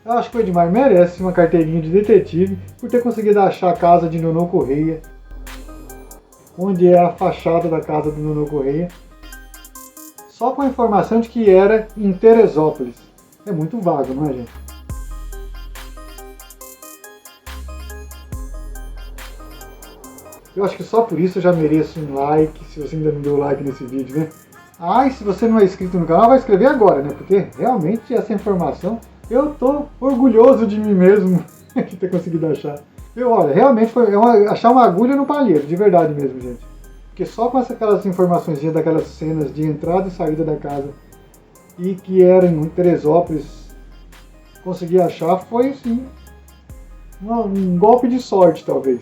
Eu acho que o Edmar merece uma carteirinha de detetive por ter conseguido achar a casa de Nonô Correia, onde é a fachada da casa do Nonô Correia, só com a informação de que era em Teresópolis. É muito vago, não é, gente? Eu acho que só por isso eu já mereço um like, se você ainda não deu like nesse vídeo, né? Ah, e se você não é inscrito no canal, vai inscrever agora, né? Porque realmente essa informação, eu tô orgulhoso de mim mesmo de ter conseguido achar. Olha, realmente foi achar uma agulha no palheiro, de verdade mesmo, gente. Porque só com aquelas informações daquelas cenas de entrada e saída da casa e que era em Teresópolis, consegui achar, foi sim um golpe de sorte, talvez.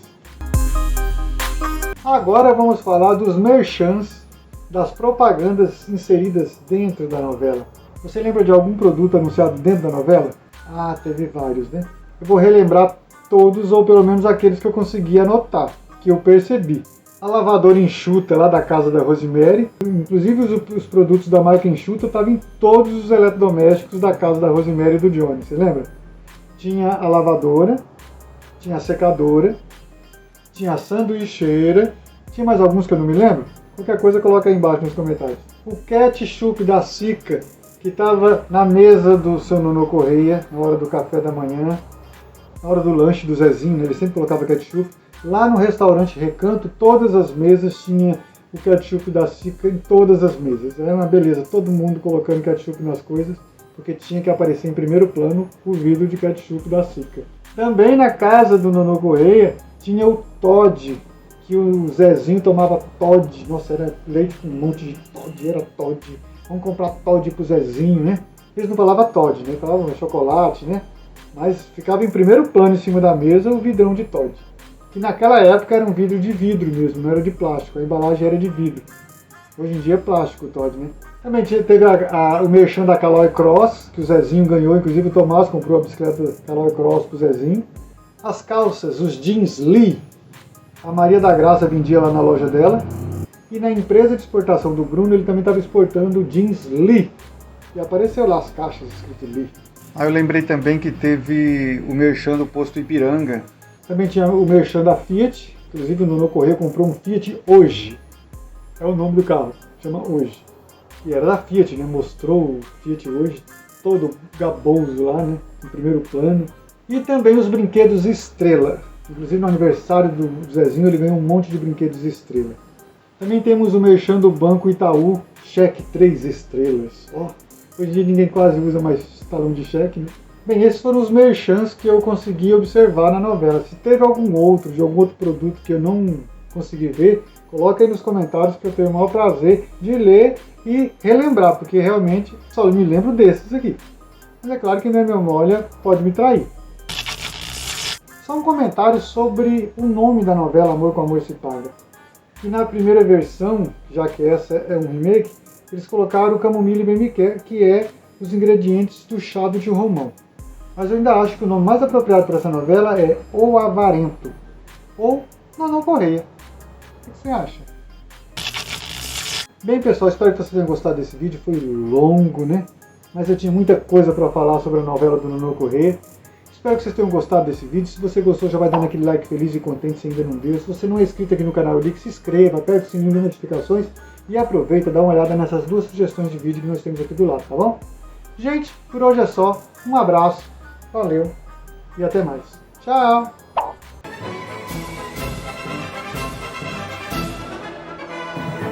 Agora vamos falar dos merchans, das propagandas inseridas dentro da novela. Você lembra de algum produto anunciado dentro da novela? Ah, teve vários, né? Eu vou relembrar todos, ou pelo menos aqueles que eu consegui anotar, que eu percebi. A lavadora enxuta lá da casa da Rosemary, inclusive os produtos da marca enxuta estavam em todos os eletrodomésticos da casa da Rosemary e do Johnny, você lembra? Tinha a lavadora, tinha a secadora, tinha a sanduicheira, tinha mais alguns que eu não me lembro? Qualquer coisa coloca aí embaixo nos comentários. O ketchup da Sica, que estava na mesa do seu Nonô Correia, na hora do café da manhã, na hora do lanche do Zezinho, né? Ele sempre colocava ketchup. Lá no restaurante Recanto, todas as mesas tinha o ketchup da Sica em todas as mesas. Era uma beleza, todo mundo colocando ketchup nas coisas, porque tinha que aparecer em primeiro plano o vidro de ketchup da Sica. Também na casa do Nonô Correia tinha o Toddy, que o Zezinho tomava Toddy. Nossa, era leite com um monte de Toddy, era Toddy. Vamos comprar Toddy pro Zezinho, né? Eles não falavam Toddy, né? Falavam chocolate, né? Mas ficava em primeiro plano em cima da mesa o vidrão de Toddy. Que naquela época era um vidro de vidro mesmo, não era de plástico. A embalagem era de vidro. Hoje em dia é plástico o Toddy, né? Também teve o merchan da Caloi Cross, que o Zezinho ganhou. Inclusive o Tomás comprou a bicicleta Caloi Cross pro Zezinho. As calças, os jeans Lee, a Maria da Graça vendia lá na loja dela. E na empresa de exportação do Bruno, ele também estava exportando jeans Lee. E apareceu lá as caixas escrito Lee. Aí eu lembrei também que teve o merchan do posto Ipiranga. Também tinha o merchan da Fiat. Inclusive o Nonô Correia comprou um Fiat Hoje. É o nome do carro, chama Hoje. E era da Fiat, né? Mostrou o Fiat Hoje, todo gaboso lá, né? Em primeiro plano. E também os brinquedos Estrela. Inclusive no aniversário do Zezinho ele ganhou um monte de brinquedos Estrela. Também temos o merchan do Banco Itaú, cheque 3 estrelas. Oh, hoje em dia ninguém quase usa mais talão de cheque, né? Bem, esses foram os merchans que eu consegui observar na novela. Se teve algum outro, de algum outro produto que eu não consegui ver, coloca aí nos comentários que eu tenho o maior prazer de ler e relembrar, porque realmente só me lembro desses aqui. Mas é claro que minha memória pode me trair. Só um comentário sobre o nome da novela Amor com Amor se Paga. E na primeira versão, já que essa é um remake, eles colocaram o camomila e bemiqué, que é os ingredientes do chá do tio Romão. Mas eu ainda acho que o nome mais apropriado para essa novela é O Avarento, ou Nonô Correia. O que você acha? Bem, pessoal, espero que vocês tenham gostado desse vídeo. Foi longo, né? Mas eu tinha muita coisa para falar sobre a novela do Nonô Correia. Espero que vocês tenham gostado desse vídeo. Se você gostou, já vai dando aquele like feliz e contente se ainda não deu. Se você não é inscrito aqui no canal Elic, se inscreva, aperte o sininho de notificações e aproveita, dá uma olhada nessas duas sugestões de vídeo que nós temos aqui do lado, tá bom? Gente, por hoje é só. Um abraço, valeu e até mais. Tchau!